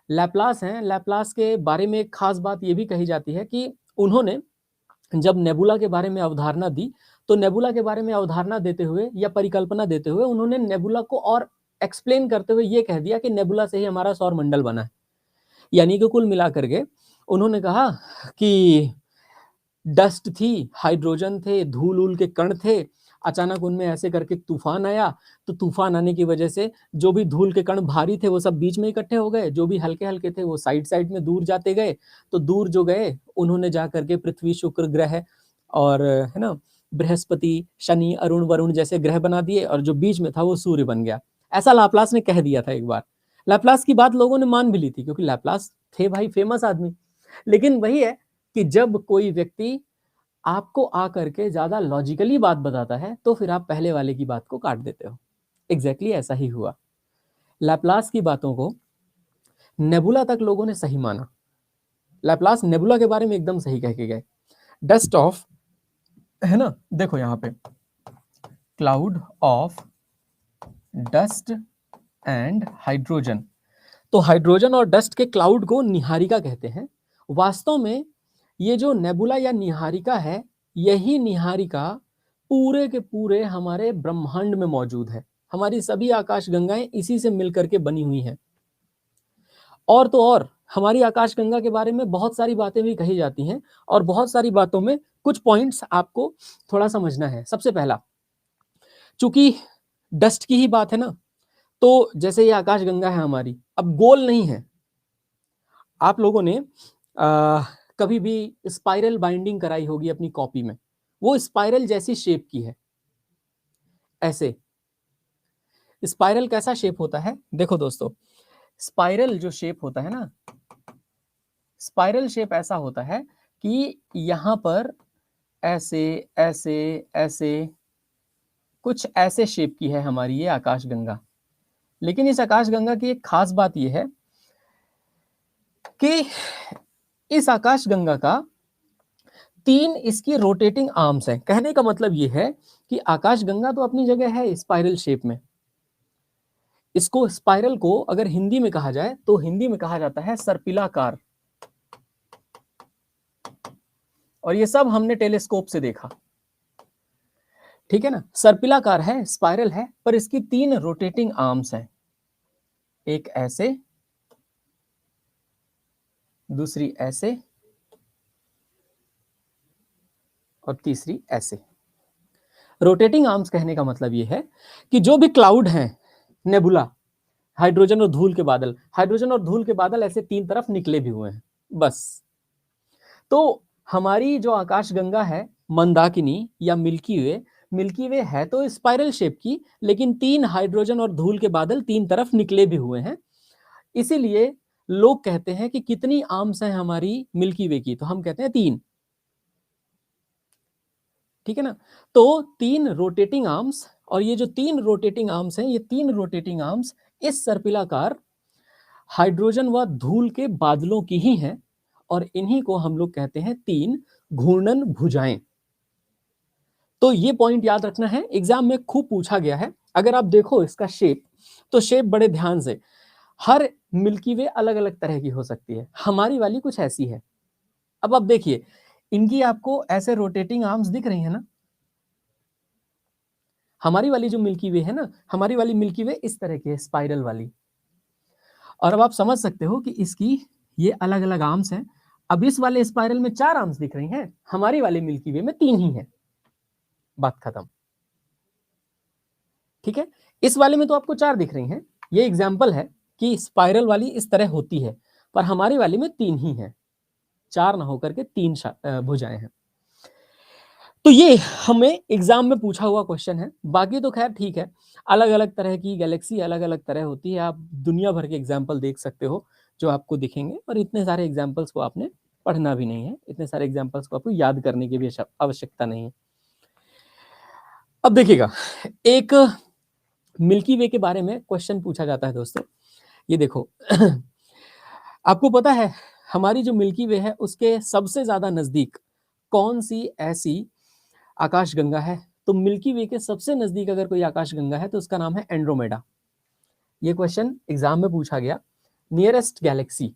लैप्लास हैं, लैप्लास के बारे में एक खास बात ये भी कही जाती है कि उन्होंने जब नेबुला के बारे में अवधारणा दी, तो नेबुला के बारे में अवधारणा देते हुए या परिकल्पना देते हुए उन्होंने नेबुला को और एक्सप्लेन करते हुए ये कह दिया कि नेबुला से ही हमारा सौरमंडल बना है। यानी कि कुल मिलाकर के उन्होंने कहा कि डस्ट थी, हाइड्रोजन थे, धूल उल के कण थे, अचानक उनमें ऐसे करके तूफान आया, तो तूफान आने की वजह से जो भी धूल के कण भारी थे वो सब बीच में इकट्ठे हो गए, जो भी हल्के हल्के थे वो साइड साइड में दूर जाते गए। तो दूर जो गए उन्होंने जा करके पृथ्वी, शुक्र ग्रह और है ना बृहस्पति, शनि, अरुण, वरुण जैसे ग्रह बना दिए, और जो बीच में था वो सूर्य बन गया। ऐसा लाप्लास ने कह दिया था एक बार। लाप्लास की बात लोगों ने मान भी ली थी, क्योंकि लाप्लास थे भाई फेमस आदमी। लेकिन वही है कि जब कोई व्यक्ति आपको आकर के ज्यादा लॉजिकली बात बताता है, तो फिर आप पहले वाले की बात को काट देते हो। एग्जैक्टली ऐसा ही हुआ। लैप्लास की बातों को नेबुला तक लोगों ने सही माना। लैप्लास नेबुला के बारे में एकदम सही कह के गए। डस्ट ऑफ, है ना, देखो यहां पे cloud of dust and hydrogen. तो हाइड्रोजन और डस्ट के क्लाउड को निहारिका कहते हैं। वास्तव में ये जो नेबुला या निहारिका है, यही निहारिका पूरे के पूरे हमारे ब्रह्मांड में मौजूद है। हमारी सभी आकाशगंगाएं इसी से मिलकर के बनी हुई हैं। और तो और हमारी आकाशगंगा के बारे में बहुत सारी बातें भी कही जाती हैं और बहुत सारी बातों में कुछ पॉइंट्स आपको थोड़ा समझना है। सबसे पहला, चूंकि डस्ट की ही बात है ना, तो जैसे ये आकाशगंगा है हमारी, अब गोल नहीं है। आप लोगों ने कभी भी स्पाइरल बाइंडिंग कराई होगी अपनी कॉपी में, वो स्पाइरल जैसी शेप की है। ऐसे स्पाइरल कैसा शेप होता है, देखो दोस्तों, स्पाइरल जो शेप होता है ना, स्पाइरल शेप ऐसा होता है कि यहां पर ऐसे ऐसे ऐसे कुछ ऐसे शेप की है हमारी ये आकाशगंगा। लेकिन इस आकाशगंगा की एक खास बात यह है कि इस आकाशगंगा का 3 इसकी रोटेटिंग आर्म्स हैं। कहने का मतलब यह है कि आकाशगंगा तो अपनी जगह है स्पाइरल शेप में। इसको स्पाइरल को अगर हिंदी में कहा जाए तो हिंदी में कहा जाता है सर्पिलाकार। और ये सब हमने टेलीस्कोप से देखा, ठीक है ना। सर्पिलाकार है, स्पाइरल है, पर इसकी 3 रोटेटिंग आर्म्स हैं। एक ऐसे, दूसरी ऐसे और तीसरी ऐसे। रोटेटिंग आर्म्स कहने का मतलब यह है कि जो भी क्लाउड हैं, नेबुला, हाइड्रोजन और धूल के बादल, हाइड्रोजन और धूल के बादल ऐसे 3 तरफ निकले भी हुए हैं, बस। तो हमारी जो आकाशगंगा है मंदाकिनी या मिल्की वे है तो स्पाइरल शेप की, लेकिन 3 हाइड्रोजन और धूल के बादल 3 तरफ निकले भी हुए हैं। इसीलिए लोग कहते हैं कि कितनी आर्म्स हैं हमारी मिल्की वे की, तो हम कहते हैं 3, ठीक है ना। तो 3 रोटेटिंग आर्म्स, और ये जो 3 रोटेटिंग आर्म्स हैं, ये 3 रोटेटिंग आर्म्स इस सर्पिलाकार हाइड्रोजन व धूल के बादलों की ही हैं, और इन्हीं को हम लोग कहते हैं 3 घूर्णन भुजाएं। तो ये पॉइंट याद रखना है, एग्जाम में खूब पूछा गया है। अगर आप देखो इसका शेप, तो शेप बड़े ध्यान से, हर मिल्की वे अलग अलग तरह की हो सकती है, हमारी वाली कुछ ऐसी है। अब आप देखिए, इनकी आपको ऐसे रोटेटिंग आर्म्स दिख रही है ना। हमारी वाली जो मिल्की वे है ना, हमारी वाली मिल्की वे इस तरह की है, स्पाइरल वाली। और अब आप समझ सकते हो कि इसकी ये अलग अलग आर्म्स हैं। अब इस वाले स्पाइरल में 4 आर्म्स दिख रही हैं, हमारी वाली मिल्की वे में 3 ही हैं, बात खत्म, ठीक है। इस वाले में तो आपको 4 दिख रही हैं। ये एग्जाम्पल है कि स्पाइरल वाली इस तरह होती है, पर हमारी वाली में 3 ही हैं, 4 ना होकर के 3 भुजाएं हैं। तो ये हमें एग्जाम में पूछा हुआ क्वेश्चन है। बाकी तो खैर ठीक है, अलग अलग तरह की गैलेक्सी अलग अलग तरह होती है। आप दुनिया भर के एग्जाम्पल देख सकते हो जो आपको दिखेंगे, और इतने सारे एग्जाम्पल्स को आपने पढ़ना भी नहीं है, इतने सारे एग्जाम्पल्स को आपको याद करने की भी आवश्यकता नहीं है। अब देखिएगा, एक मिल्की वे के बारे में क्वेश्चन पूछा जाता है दोस्तों। ये देखो आपको पता है हमारी जो मिल्की वे है उसके सबसे ज्यादा नजदीक कौन सी ऐसी आकाशगंगा है? तो मिल्की वे के सबसे नजदीक अगर कोई आकाशगंगा है तो उसका नाम है एंड्रोमेडा। ये क्वेश्चन एग्जाम में पूछा गया। नियरेस्ट गैलेक्सी,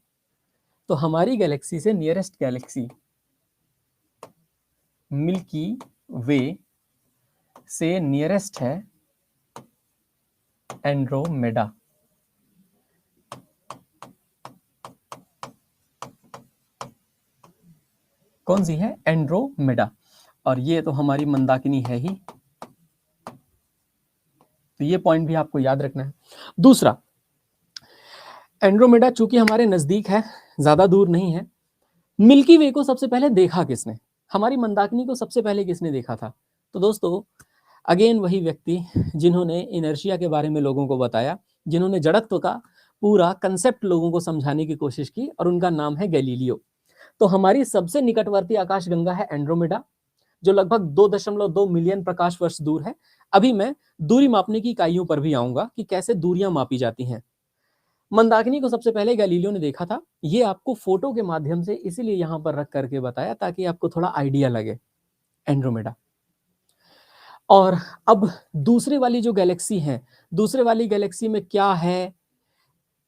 तो हमारी गैलेक्सी से नियरेस्ट गैलेक्सी मिल्की वे से नियरेस्ट है एंड्रोमेडा। कौन सी है? एंड्रोमेडा। और ये तो हमारी मंदाकिनी है ही, तो ये पॉइंट भी आपको याद रखना है। दूसरा, एंड्रोमेडा चूंकि हमारे नजदीक है, ज्यादा दूर नहीं है। मिल्की वे को सबसे पहले देखा किसने? हमारी मंदाकिनी को सबसे पहले किसने देखा था? तो दोस्तों अगेन वही व्यक्ति जिन्होंने इनर्शिया के बारे में लोगों को बताया, जिन्होंने जड़त्व का पूरा कंसेप्ट लोगों को समझाने की कोशिश की, और उनका नाम है गैलीलियो। तो हमारी सबसे निकटवर्ती आकाशगंगा है एंड्रोमेडा, जो लगभग 2.2 मिलियन प्रकाश वर्ष दूर है। अभी मैं दूरी मापने की इकाइयों पर भी आऊंगा कि कैसे दूरियां मापी जाती हैं। मंदाकिनी को सबसे पहले गैलीलियो ने देखा था। ये आपको फोटो के माध्यम से इसीलिए यहां पर रख करके बताया ताकि आपको थोड़ा आइडिया लगे, एंड्रोमेडा। और अब दूसरे वाली जो गैलेक्सी है, दूसरे वाली गैलेक्सी में क्या है,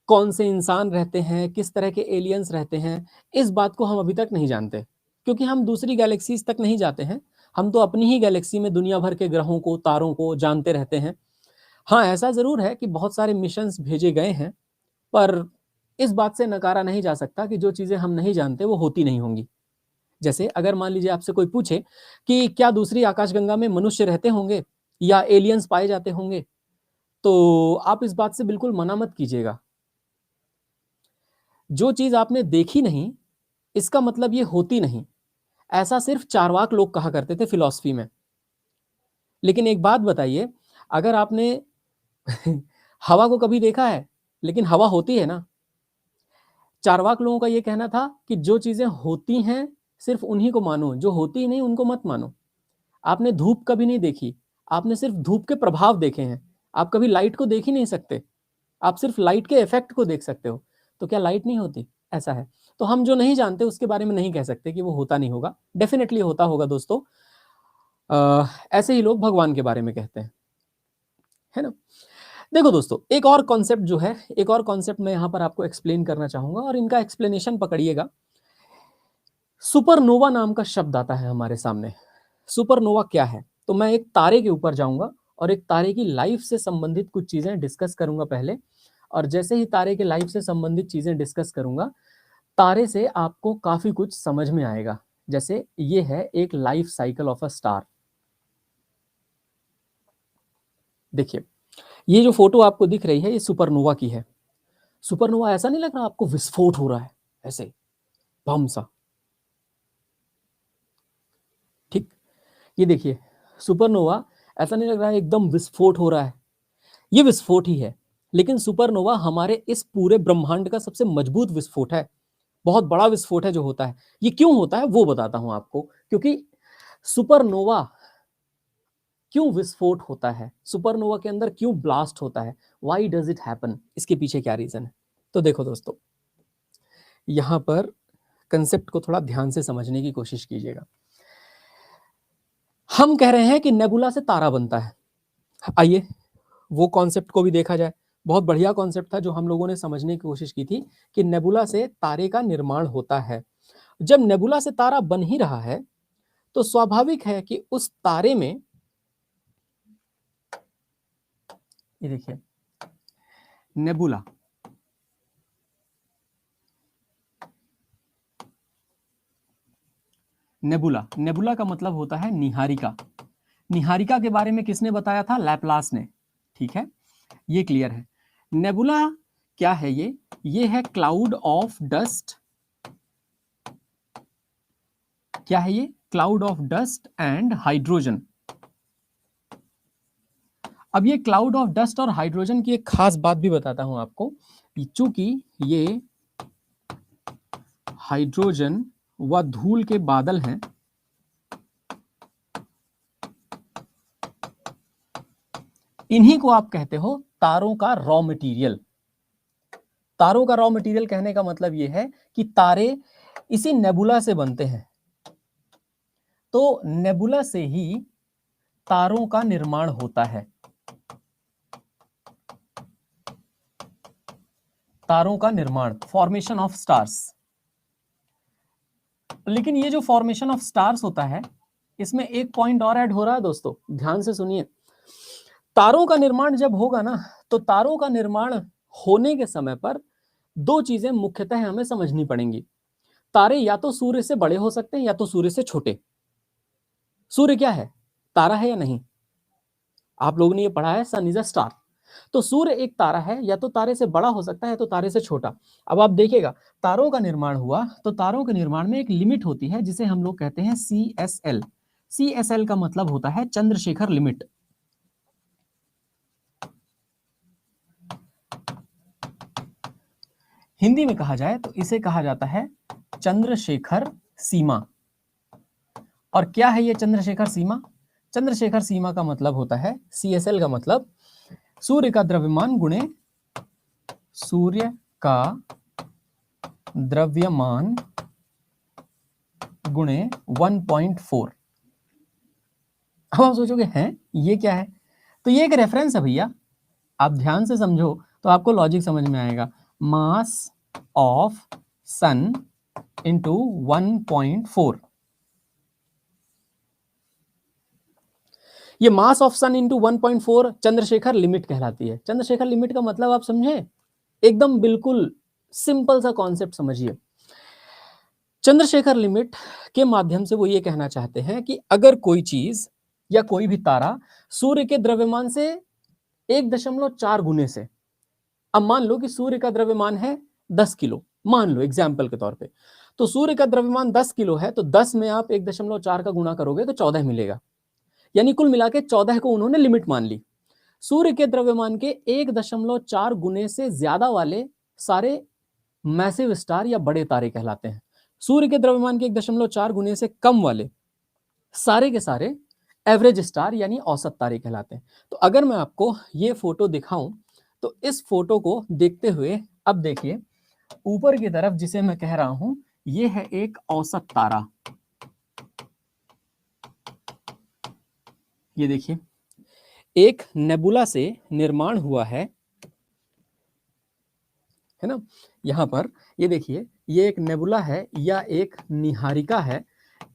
कौन से इंसान रहते हैं, किस तरह के एलियंस रहते हैं, इस बात को हम अभी तक नहीं जानते, क्योंकि हम दूसरी गैलेक्सीज तक नहीं जाते हैं। हम तो अपनी ही गैलेक्सी में दुनिया भर के ग्रहों को, तारों को जानते रहते हैं। हाँ, ऐसा जरूर है कि बहुत सारे मिशंस भेजे गए हैं, पर इस बात से नकारा नहीं जा सकता कि जो चीजें हम नहीं जानते वो होती नहीं होंगी। जैसे अगर मान लीजिए आपसे कोई पूछे कि क्या दूसरी आकाशगंगा में मनुष्य रहते होंगे या एलियंस पाए जाते होंगे, तो आप इस बात से बिल्कुल मना मत कीजिएगा। जो चीज आपने देखी नहीं, इसका मतलब ये होती नहीं। ऐसा सिर्फ चार्वाक लोग कहा करते थे फिलॉसफी में। लेकिन एक बात बताइए, अगर आपने हवा को कभी देखा है, लेकिन हवा होती है ना। चार्वाक लोगों का यह कहना था कि जो चीजें होती हैं सिर्फ उन्हीं को मानो, जो होती ही नहीं उनको मत मानो। आपने धूप कभी नहीं देखी, आपने सिर्फ धूप के प्रभाव देखे हैं। आप कभी लाइट को देख ही नहीं सकते, आप सिर्फ लाइट के इफेक्ट को देख सकते हो। तो क्या लाइट नहीं होती? ऐसा है। तो हम जो नहीं जानते उसके बारे में नहीं कह सकते कि वो होता नहीं होगा, डेफिनेटली होता होगा दोस्तों। ऐसे ही लोग भगवान के बारे में कहते हैं, है ना। देखो दोस्तों, एक और कॉन्सेप्ट जो है, एक और कॉन्सेप्ट मैं यहां पर आपको एक्सप्लेन करना चाहूंगा और इनका एक्सप्लेनेशन पकड़िएगा। सुपरनोवा नाम का शब्द आता है हमारे सामने। सुपरनोवा क्या है? तो मैं एक तारे के ऊपर जाऊंगा और एक तारे की लाइफ से संबंधित कुछ चीजें डिस्कस करूंगा पहले। और जैसे ही तारे के लाइफ से संबंधित चीजें डिस्कस करूंगा, तारे से आपको काफी कुछ समझ में आएगा। जैसे ये है एक life cycle of a star. देखिए, ये जो फोटो आपको दिख रही है ये सुपरनोवा की है। सुपरनोवा ऐसा नहीं लग रहा आपको विस्फोट हो रहा है ऐसे बम सा? ठीक, ये देखिए सुपरनोवा ऐसा नहीं लग रहा है एकदम विस्फोट हो रहा है। ये विस्फोट ही है, लेकिन सुपरनोवा हमारे इस पूरे ब्रह्मांड का सबसे मजबूत विस्फोट है। बहुत बड़ा विस्फोट है जो होता है। ये क्यों होता है वो बताता हूं आपको। क्योंकि सुपरनोवा क्यों विस्फोट होता है, सुपरनोवा के अंदर क्यों ब्लास्ट होता है, व्हाई डज इट हैपन, इसके पीछे क्या रीजन है। तो देखो दोस्तों, यहां पर कंसेप्ट को थोड़ा ध्यान से समझने की कोशिश कीजिएगा। हम कह रहे हैं कि नेबुला से तारा बनता है। आइए वो कॉन्सेप्ट को भी देखा जाए। बहुत बढ़िया कॉन्सेप्ट था जो हम लोगों ने समझने की कोशिश की थी कि नेबुला से तारे का निर्माण होता है। जब नेबुला से तारा बन ही रहा है तो स्वाभाविक है कि उस तारे में, ये देखिए नेबुला, नेबुला, नेबुला का मतलब होता है निहारिका। निहारिका के बारे में किसने बताया था? लैपलास ने। ठीक है, ये क्लियर है। नेबुला क्या है? ये है क्लाउड ऑफ डस्ट। क्या है ये? Cloud of dust and hydrogen. अब ये क्लाउड ऑफ डस्ट और हाइड्रोजन की एक खास बात भी बताता हूं आपको। चूंकि ये हाइड्रोजन व धूल के बादल हैं, इन्हीं को आप कहते हो तारों का रॉ मटेरियल। तारों का रॉ मटेरियल कहने का मतलब यह है कि तारे इसी नेबुला से बनते हैं। तो नेबुला से ही तारों का निर्माण होता है। तारों का निर्माण, फॉर्मेशन ऑफ स्टार्स। लेकिन ये जो फॉर्मेशन ऑफ स्टार्स होता है, इसमें एक पॉइंट और ऐड हो रहा है दोस्तों, ध्यान से सुनिए। तारों का निर्माण जब होगा ना, तो तारों का निर्माण होने के समय पर दो चीजें मुख्यतः हमें समझनी पड़ेंगी। तारे या तो सूर्य से बड़े हो सकते हैं या तो सूर्य से छोटे। सूर्य क्या है? तारा है या नहीं? आप लोगों ने ये पढ़ा है, सन इज अ स्टार। तो सूर्य एक तारा है, या तो तारे से बड़ा हो सकता है तो तारे से छोटा। अब आप देखिएगा, तारों का निर्माण हुआ तो तारों के निर्माण में एक लिमिट होती है जिसे हम लोग कहते हैं CSL। CSL का मतलब होता है चंद्रशेखर लिमिट। हिंदी में कहा जाए तो इसे कहा जाता है चंद्रशेखर सीमा। और क्या है ये चंद्रशेखर सीमा? चंद्रशेखर सीमा का मतलब होता है, CSL का मतलब सूर्य का द्रव्यमान गुणे सूर्य का द्रव्यमान गुणे 1.4। अब आप सोचोगे हैं ये क्या है? तो ये एक रेफरेंस है भैया, आप ध्यान से समझो तो आपको लॉजिक समझ में आएगा। Mass of sun into 1.4। ये mass of sun into 1.4 Chandrasekhar limit कहलाती है। चंद्रशेखर लिमिट का मतलब आप समझे? एकदम बिल्कुल सिंपल सा कॉन्सेप्ट समझिए। चंद्रशेखर लिमिट के माध्यम से वो ये कहना चाहते हैं कि अगर कोई चीज या कोई भी तारा सूर्य के द्रव्यमान से 1.4 गुने से, अब मान लो कि सूर्य का द्रव्यमान है 10 किलो, मान लो एग्जाम्पल के तौर पे, तो सूर्य का द्रव्यमान 10 किलो है, तो 10 में आप 1.4 का गुणा करोगे तो 14 मिलेगा, यानी कुल मिला के 14 को उन्होंने लिमिट मान ली। सूर्य के द्रव्यमान के 1.4 गुने से ज्यादा वाले सारे मैसिव स्टार या बड़े तारे कहलाते हैं। सूर्य के द्रव्यमान के 1.4 गुने से कम वाले सारे के सारे एवरेज स्टार यानी औसत तारे कहलाते हैं। तो अगर मैं आपको ये फोटो दिखाऊं तो इस फोटो को देखते हुए अब देखिए, ऊपर की तरफ जिसे मैं कह रहा हूं ये है एक औसत तारा। ये देखिए एक नेबुला से निर्माण हुआ है ना, यहां पर ये देखिए ये एक नेबुला है या एक निहारिका है।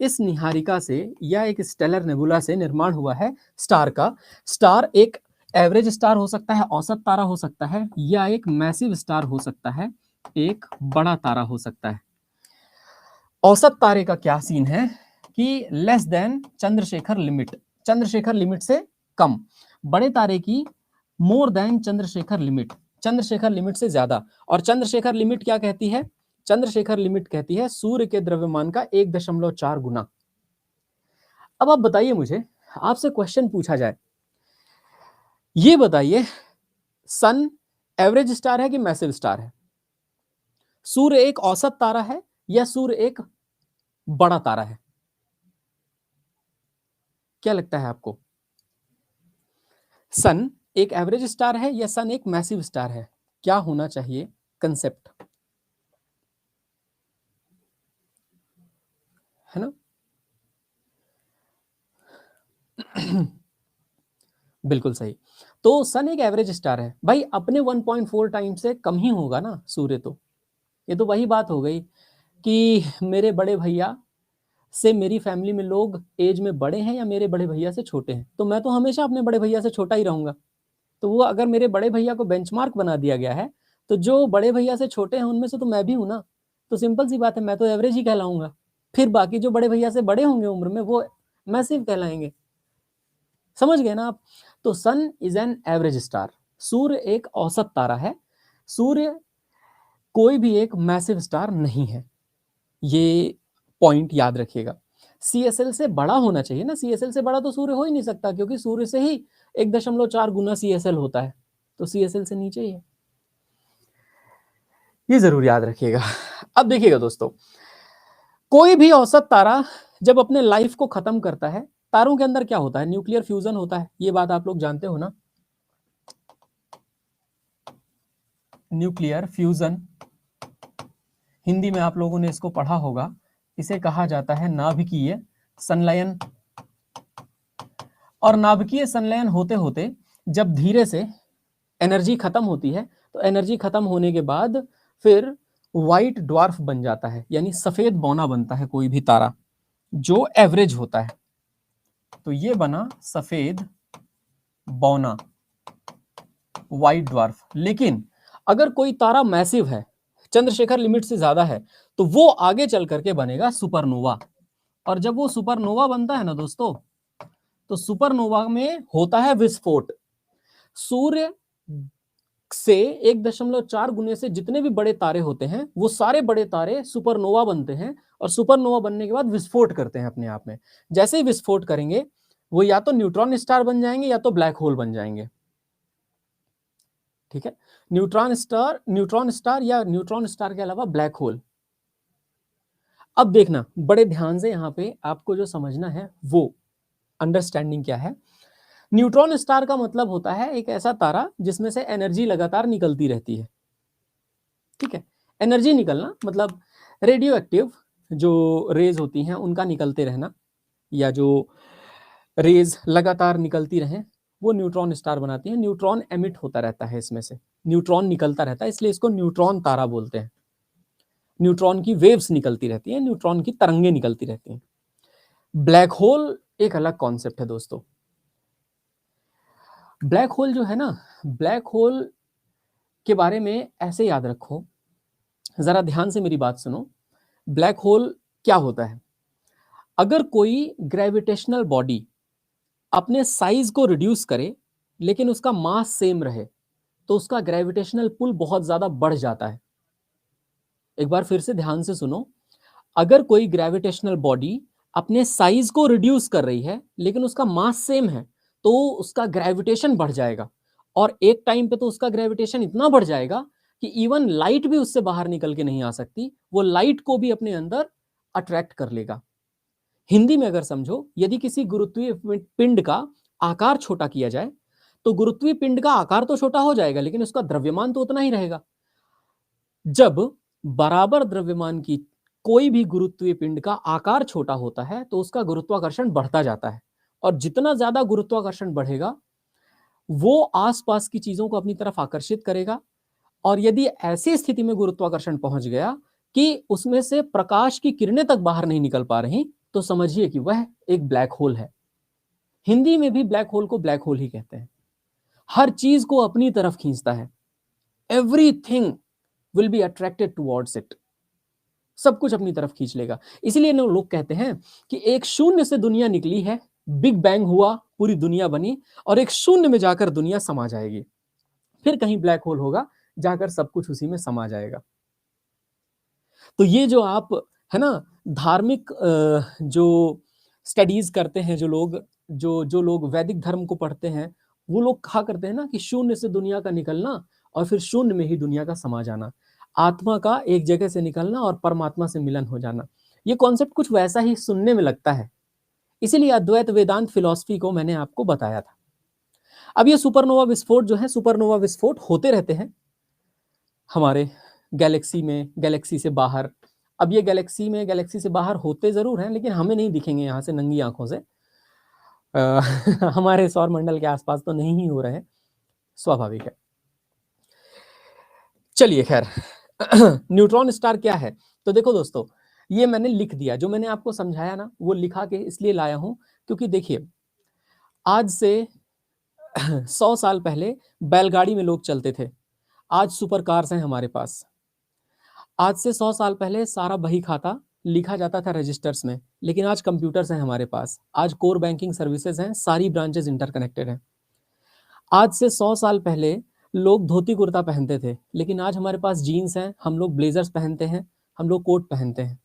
इस निहारिका से या एक स्टेलर नेबुला से निर्माण हुआ है स्टार का। स्टार एक एवरेज स्टार हो सकता है, औसत तारा हो सकता है, या एक मैसिव स्टार हो सकता है, एक बड़ा तारा हो सकता है। औसत तारे का क्या सीन है कि less than Chandrashekhar limit, Chandrashekhar limit से कम। बड़े तारे की more than Chandrashekhar limit, Chandrashekhar limit से ज्यादा। और चंद्रशेखर लिमिट क्या कहती है? चंद्रशेखर लिमिट कहती है सूर्य के द्रव्यमान का 1.4 गुना। अब आप बताइए मुझे, आपसे क्वेश्चन पूछा जाए, ये बताइए सन एवरेज स्टार है कि मैसिव स्टार है? सूर्य एक औसत तारा है या सूर्य एक बड़ा तारा है? क्या लगता है आपको? सन एक एवरेज स्टार है या सन एक मैसिव स्टार है? क्या होना चाहिए कंसेप्ट, है ना? बिल्कुल सही। तो सन एक एवरेज स्टार है भाई, अपने 1.4 टाइम से कम ही होगा ना सूर्य। तो ये तो वही बात हो गई कि मेरे बड़े भैया से मेरी फैमिली में लोग एज में बड़े हैं या मेरे बड़े भैया से छोटे हैं, तो मैं तो हमेशा अपने बड़े भैया से छोटा ही रहूंगा। तो वो अगर मेरे बड़े भैया को बेंचमार्क बना दिया गया है, तो जो बड़े भैया से छोटे हैं उनमें से तो मैं भी हूं ना। तो सिंपल सी बात है, मैं तो एवरेज ही कहलाऊंगा। फिर बाकी जो बड़े भैया से बड़े होंगे उम्र में वो मैसिव कहलाएंगे। समझ गए ना आप? तो सन इज एन एवरेज स्टार, सूर्य एक औसत तारा है, सूर्य कोई भी एक मैसिव स्टार नहीं है। ये पॉइंट याद रखिएगा। CSL से बड़ा होना चाहिए ना, CSL से बड़ा तो सूर्य हो ही नहीं सकता, क्योंकि सूर्य से ही 1.4 गुना CSL होता है, तो CSL से नीचे ही है। ये जरूर याद रखिएगा। अब देखिएगा दोस्तों, कोई भी औसत तारा जब अपने लाइफ को खत्म करता है, तारों के अंदर क्या होता है? न्यूक्लियर फ्यूजन होता है, ये बात आप लोग जानते हो ना। न्यूक्लियर फ्यूजन, हिंदी में आप लोगों ने इसको पढ़ा होगा, इसे कहा जाता है नाभिकीय संलयन। और नाभिकीय संलयन होते होते जब धीरे से एनर्जी खत्म होती है, तो एनर्जी खत्म होने के बाद फिर व्हाइट ड्वार्फ बन जाता है, यानी सफेद बौना बनता है कोई भी तारा जो एवरेज होता है। तो ये बना सफेद बौना, व्हाइट ड्वार्फ। लेकिन अगर कोई तारा मैसिव है, चंद्रशेखर लिमिट से ज्यादा है, तो वो आगे चल करके बनेगा सुपरनोवा। और जब वो सुपरनोवा बनता है ना दोस्तों, तो सुपरनोवा में होता है विस्फोट। सूर्य से 1.4 गुने से जितने भी बड़े तारे होते हैं, वो सारे बड़े तारे सुपरनोवा बनते हैं, और सुपरनोवा बनने के बाद विस्फोट करते हैं अपने आप में। जैसे ही विस्फोट करेंगे, वो या तो न्यूट्रॉन स्टार बन जाएंगे या तो ब्लैक होल बन जाएंगे। ठीक है, न्यूट्रॉन स्टार या न्यूट्रॉन स्टार के अलावा ब्लैक होल। अब देखना बड़े ध्यान से, यहां पे आपको जो समझना है वो अंडरस्टैंडिंग क्या है। न्यूट्रॉन स्टार का मतलब होता है एक ऐसा तारा जिसमें से एनर्जी लगातार निकलती रहती है। ठीक है, एनर्जी निकलना मतलब रेडियो एक्टिव जो रेज होती हैं उनका निकलते रहना, या जो रेज लगातार निकलती रहें, वो न्यूट्रॉन स्टार बनाती है। न्यूट्रॉन एमिट होता रहता है, इसमें से न्यूट्रॉन निकलता रहता है, इसलिए इसको न्यूट्रॉन तारा बोलते हैं। न्यूट्रॉन की वेव्स निकलती रहती हैं, न्यूट्रॉन की तरंगें निकलती रहती हैं। ब्लैक होल एक अलग कॉन्सेप्ट है दोस्तों। ब्लैक होल जो है ना, ब्लैक होल के बारे में ऐसे याद रखो जरा ध्यान से मेरी बात सुनो। ब्लैक होल क्या होता है? अगर कोई ग्रेविटेशनल बॉडी अपने साइज को रिड्यूस करे लेकिन उसका मास सेम रहे तो उसका ग्रेविटेशनल पुल बहुत ज्यादा बढ़ जाता है। एक बार फिर से ध्यान से सुनो। अगर कोई ग्रेविटेशनल बॉडी अपने साइज को रिड्यूस कर रही है लेकिन उसका मास सेम है तो उसका ग्रेविटेशन बढ़ जाएगा, और एक टाइम पे तो उसका ग्रेविटेशन इतना बढ़ जाएगा कि इवन लाइट भी उससे बाहर निकल के नहीं आ सकती, वो लाइट को भी अपने अंदर अट्रैक्ट कर लेगा। हिंदी में अगर समझो, यदि किसी गुरुत्वीय पिंड का आकार छोटा किया जाए तो गुरुत्वीय पिंड का आकार तो छोटा हो जाएगा लेकिन उसका द्रव्यमान तो उतना ही रहेगा। जब बराबर द्रव्यमान की कोई भी गुरुत्वीय पिंड का आकार छोटा होता है तो उसका गुरुत्वाकर्षण बढ़ता जाता है, और जितना ज्यादा गुरुत्वाकर्षण बढ़ेगा वो आसपास की चीजों को अपनी तरफ आकर्षित करेगा, और यदि ऐसी स्थिति में गुरुत्वाकर्षण पहुंच गया कि उसमें से प्रकाश की किरणें तक बाहर नहीं निकल पा रही तो समझिए कि वह एक ब्लैक होल है। हिंदी में भी ब्लैक होल को ब्लैक होल ही कहते हैं। हर चीज को अपनी तरफ खींचता है। Everything will be attracted towards it. सब कुछ अपनी तरफ खींच लेगा। इसीलिए लोग कहते हैं कि एक शून्य से दुनिया निकली है, बिग बैंग हुआ, पूरी दुनिया बनी, और एक शून्य में जाकर दुनिया समा जाएगी, फिर कहीं ब्लैक होल होगा, जाकर सब कुछ उसी में समा जाएगा। तो ये जो आप, है ना, धार्मिक जो स्टडीज करते हैं, जो लोग वैदिक धर्म को पढ़ते हैं, वो लोग कहा करते हैं ना कि शून्य से दुनिया का निकलना और फिर शून्य में ही दुनिया का समा जाना, आत्मा का एक जगह से निकलना और परमात्मा से मिलन हो जाना। ये कॉन्सेप्ट कुछ वैसा ही सुनने में लगता है, इसीलिए अद्वैत वेदांत फिलॉसफी को मैंने आपको बताया था। अब ये सुपरनोवा विस्फोट जो है, सुपरनोवा विस्फोट होते रहते हैं हमारे गैलेक्सी में, गैलेक्सी से बाहर। अब ये गैलेक्सी में, गैलेक्सी से बाहर होते जरूर हैं लेकिन हमें नहीं दिखेंगे यहाँ से नंगी आंखों से। हमारे सौर मंडल के आसपास तो नहीं ही हो रहे हैं, स्वाभाविक है। चलिए खैर, न्यूट्रॉन स्टार क्या है? तो देखो दोस्तों, ये मैंने लिख दिया, जो मैंने आपको समझाया ना वो लिखा के इसलिए लाया हूं क्योंकि देखिए, आज से 100 साल पहले बैलगाड़ी में लोग चलते थे, आज सुपर कार्स हैं हमारे पास। आज से 100 साल पहले सारा बही खाता लिखा जाता था रजिस्टर्स में, लेकिन आज कंप्यूटर्स हैं हमारे पास, आज कोर बैंकिंग सर्विसेज हैं, सारी ब्रांचेस इंटरकनेक्टेड हैं। आज से 100 साल पहले लोग धोती कुर्ता पहनते थे, लेकिन आज हमारे पास जीन्स हैं, हम लोग ब्लेजर्स पहनते हैं, हम लोग कोट पहनते हैं।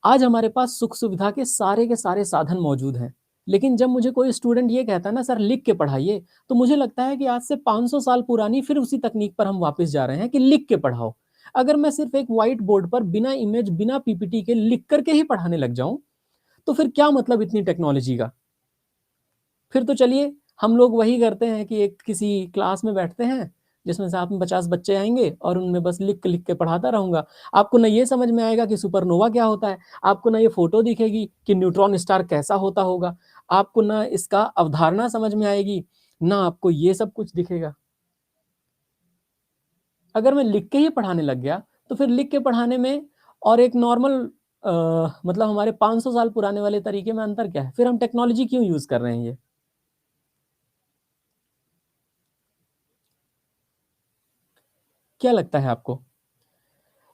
आज हमारे पास सुख सुविधा के सारे साधन मौजूद हैं, लेकिन जब मुझे कोई स्टूडेंट ये कहता है ना सर लिख के पढ़ाइए, तो मुझे लगता है कि आज से 500 साल पुरानी फिर उसी तकनीक पर हम वापस जा रहे हैं कि लिख के पढ़ाओ। अगर मैं सिर्फ एक व्हाइट बोर्ड पर बिना इमेज, बिना पीपीटी के लिख करके ही पढ़ाने लग जाऊं तो फिर क्या मतलब इतनी टेक्नोलॉजी का? फिर तो चलिए हम लोग वही करते हैं कि एक किसी क्लास में बैठते हैं जिसमें साथ में 50 बच्चे आएंगे और उनमें बस लिख लिख के पढ़ाता रहूंगा। आपको ना ये समझ में आएगा कि सुपरनोवा क्या होता है, आपको ना ये फोटो दिखेगी कि न्यूट्रॉन स्टार कैसा होता होगा, आपको ना इसका अवधारणा समझ में आएगी, ना आपको ये सब कुछ दिखेगा। अगर मैं लिख के ही पढ़ाने लग गया तो फिर लिख के पढ़ाने में और एक नॉर्मल मतलब हमारे 500 साल पुराने वाले तरीके में अंतर क्या है? फिर हम टेक्नोलॉजी क्यों यूज कर रहे हैं? ये क्या लगता है आपको?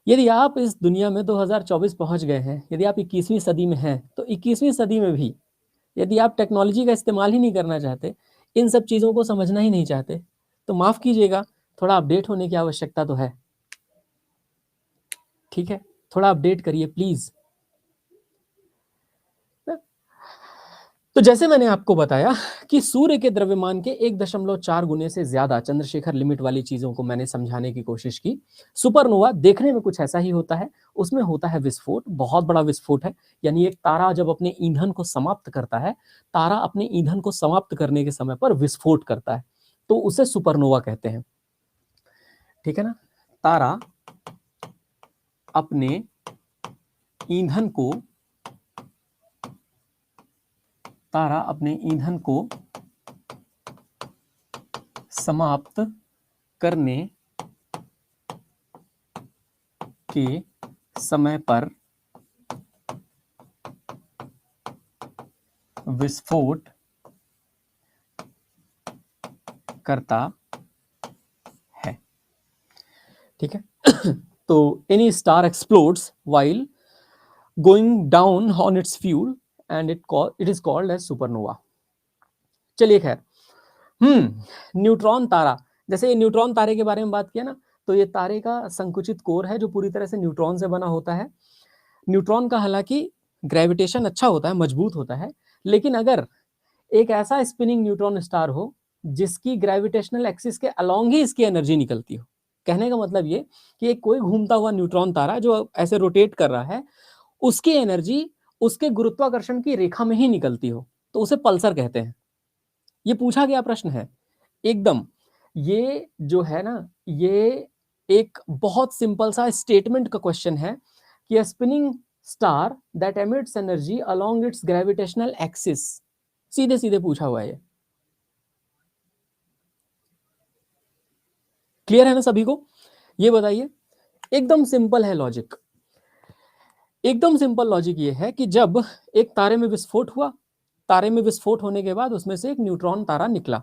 यदि आप इस दुनिया में 2024 पहुंच गए हैं, यदि आप 21वीं सदी में हैं, तो 21वीं सदी में भी यदि आप टेक्नोलॉजी का इस्तेमाल ही नहीं करना चाहते, इन सब चीज़ों को समझना ही नहीं चाहते, तो माफ़ कीजिएगा, थोड़ा अपडेट होने की आवश्यकता तो है। ठीक है, थोड़ा अपडेट करिए प्लीज़। तो जैसे मैंने आपको बताया कि सूर्य के द्रव्यमान के 1.4 गुने से ज्यादा चंद्रशेखर लिमिट वाली चीजों को मैंने समझाने की कोशिश की। सुपरनोवा देखने में कुछ ऐसा ही होता है, उसमें होता है विस्फोट, बहुत बड़ा विस्फोट है। यानी एक तारा जब अपने ईंधन को समाप्त करता है, तारा अपने ईंधन को समाप्त करने के समय पर विस्फोट करता है, तो उसे सुपरनोवा कहते हैं। ठीक है ना? तारा अपने ईंधन को तारा अपने ईंधन को समाप्त करने के समय पर विस्फोट करता है। ठीक है। तो any star explodes while going down on its fuel and it is called as supernova. चलिए खैर, न्यूट्रॉन तारा, जैसे ये न्यूट्रॉन तारे के बारे में बात किया ना, तो ये तारे का संकुचित कोर है जो पूरी तरह से न्यूट्रॉन से बना होता है। न्यूट्रॉन का हालांकि ग्रेविटेशन अच्छा होता है, मजबूत होता है, लेकिन अगर एक ऐसा स्पिनिंग न्यूट्रॉन स्टार हो जिसकी ग्रेविटेशनल एक्सिस के अलोंग ही इसकी एनर्जी निकलती हो, कहने का मतलब ये कि एक कोई घूमता हुआ न्यूट्रॉन तारा जो ऐसे रोटेट कर रहा है, उसकी एनर्जी उसके गुरुत्वाकर्षण की रेखा में ही निकलती हो, तो उसे पल्सर कहते हैं। ये पूछा गया प्रश्न है एकदम। ये जो है ना, ये एक बहुत सिंपल सा स्टेटमेंट का क्वेश्चन है कि spinning star that emits energy along its gravitational axis, सीधे सीधे पूछा हुआ है। क्लियर है ना सभी को? ये बताइए, एकदम सिंपल है लॉजिक, एकदम सिंपल लॉजिक ये है कि जब एक तारे में विस्फोट हुआ, तारे में विस्फोट होने के बाद उसमें से एक न्यूट्रॉन तारा निकला।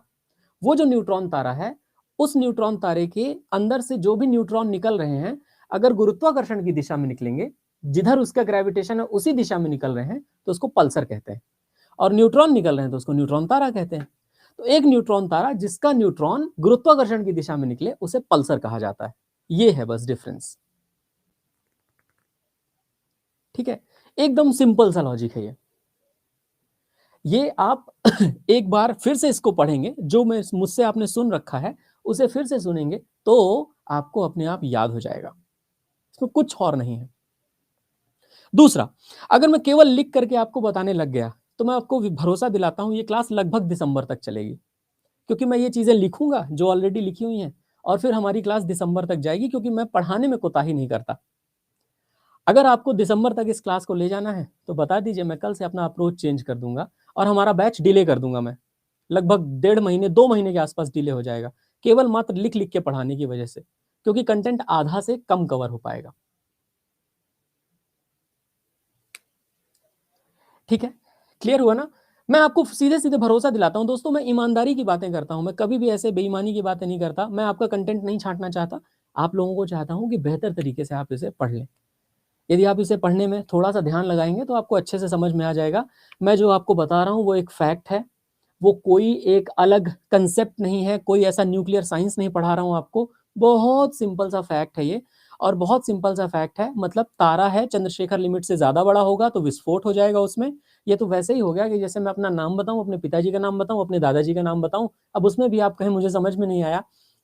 वो जो न्यूट्रॉन तारा है, उस न्यूट्रॉन तारे के अंदर से जो भी न्यूट्रॉन निकल रहे हैं, अगर गुरुत्वाकर्षण की दिशा में निकलेंगे, जिधर उसका ग्रेविटेशन है उसी दिशा में निकल रहे हैं, तो उसको पल्सर कहते हैं। और न्यूट्रॉन निकल रहे हैं तो उसको न्यूट्रॉन तारा कहते हैं। तो एक न्यूट्रॉन तारा जिसका न्यूट्रॉन गुरुत्वाकर्षण की दिशा में निकले, उसे पल्सर कहा जाता है। ये है बस डिफरेंस। ठीक है, एकदम सिंपल सा लॉजिक है ये आप एक बार फिर से इसको पढ़ेंगे, जो मैं मुझसे आपने सुन रखा है उसे फिर से सुनेंगे तो आपको अपने आप याद हो जाएगा, इसमें कुछ और नहीं है। दूसरा, अगर मैं केवल लिख करके आपको बताने लग गया तो मैं आपको भरोसा दिलाता हूं ये क्लास लगभग दिसंबर तक चलेगी, क्योंकि मैं ये चीजें लिखूंगा जो ऑलरेडी लिखी हुई हैं, और फिर हमारी क्लास दिसंबर तक जाएगी, क्योंकि मैं पढ़ाने में कोताही नहीं करता। अगर आपको दिसंबर तक इस क्लास को ले जाना है तो बता दीजिए, मैं कल से अपना अप्रोच चेंज कर दूंगा और हमारा बैच डिले कर दूंगा। मैं लगभग 1.5 महीने 2 महीने के आसपास डिले हो जाएगा, केवल मात्र लिख लिख के पढ़ाने की वजह से, क्योंकि कंटेंट आधा से कम कवर हो पाएगा। ठीक है, क्लियर हुआ ना? मैं आपको सीधे सीधे भरोसा दिलाता हूं दोस्तों, मैं ईमानदारी की बातें करता हूं, मैं कभी भी ऐसे बेईमानी की बातें नहीं करता। मैं आपका कंटेंट नहीं छांटना चाहता, आप लोगों को चाहता हूं कि बेहतर तरीके से आप इसे पढ़ लें। यदि आप इसे पढ़ने में थोड़ा सा ध्यान लगाएंगे तो आपको अच्छे से समझ में आ जाएगा। मैं जो आपको बता रहा हूँ वो एक फैक्ट है, वो कोई एक अलग कंसेप्ट नहीं है, कोई ऐसा न्यूक्लियर साइंस नहीं पढ़ा रहा हूँ आपको। बहुत सिंपल सा फैक्ट है ये, और बहुत सिंपल सा फैक्ट है, मतलब तारा है, चंद्रशेखर लिमिट से ज्यादा बड़ा होगा तो विस्फोट हो जाएगा उसमें। ये तो वैसे ही हो गया कि जैसे मैं अपना नाम बताऊं, अपने पिताजी का नाम बताऊं, अपने दादाजी का नाम बताऊं, अब उसमें भी आप कहें मुझे समझ में नहीं आया,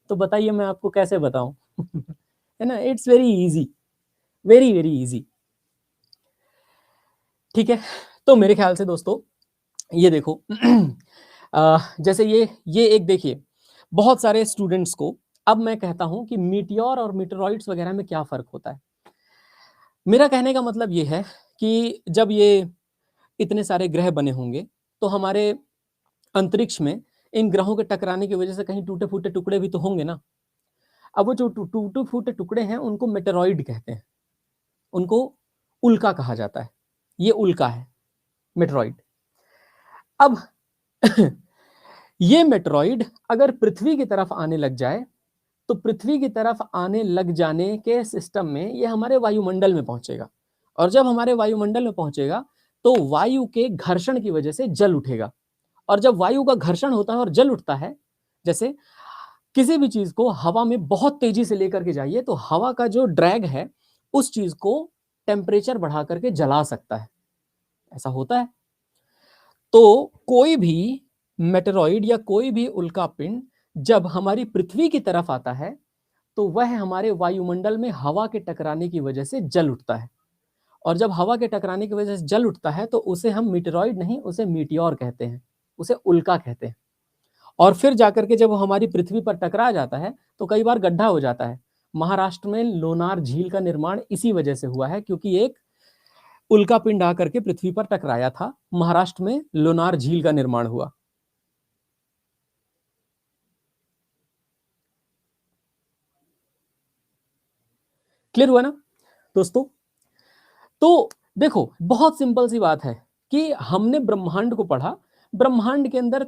तो बताइए मैं आपको कैसे बताऊं? है ना, it's very easy, very very easy. ठीक है, तो मेरे ख्याल से दोस्तों ये देखो जैसे ये एक देखिए, बहुत सारे स्टूडेंट्स को अब मैं कहता हूं कि मीटियोर और मीटेरॉइड्स वगैरह में क्या फर्क होता है। मेरा कहने का मतलब ये है कि जब ये इतने सारे ग्रह बने होंगे तो हमारे अंतरिक्ष में इन ग्रहों के टकराने की वजह से कहीं टूटे फूटे टुकड़े भी तो होंगे ना। अब वो जो टूटे फूटे टुकड़े हैं उनको मेटेरॉइड कहते हैं, उनको उल्का कहा जाता है। ये उल्का है मेटेरॉइड। अब ये मेटेरॉइड अगर पृथ्वी की तरफ आने लग जाए तो पृथ्वी की तरफ आने लग जाने के सिस्टम में ये हमारे वायुमंडल में पहुंचेगा, और जब हमारे वायुमंडल में पहुंचेगा तो वायु के घर्षण की वजह से जल उठेगा। और जब वायु का घर्षण होता है और जल उठता है, जैसे किसी भी चीज को हवा में बहुत तेजी से लेकर के जाइए तो हवा का जो ड्रैग है उस चीज को टेम्परेचर बढ़ा करके जला सकता है, ऐसा होता है। तो कोई भी मेटेरॉइड या कोई भी उल्का पिंड जब हमारी पृथ्वी की तरफ आता है तो वह हमारे वायुमंडल में हवा के टकराने की वजह से जल उठता है, और जब हवा के टकराने की वजह से जल उठता है तो उसे हम मीटेरॉइड नहीं, उसे मीटियोर कहते हैं, उसे उल्का कहते हैं। और फिर जाकर के जब वो हमारी पृथ्वी पर टकरा जाता है तो कई बार गड्ढा हो जाता है। महाराष्ट्र में लोनार झील का निर्माण इसी वजह से हुआ है, क्योंकि एक उल्का पिंड आकर के पृथ्वी पर टकराया था, महाराष्ट्र में लोनार झील का निर्माण हुआ। क्लियर हुआ ना दोस्तों? तो देखो बहुत सिंपल सी बात है कि हमने ब्रह्मांड को पढ़ा, ब्रह्मांड के अंदर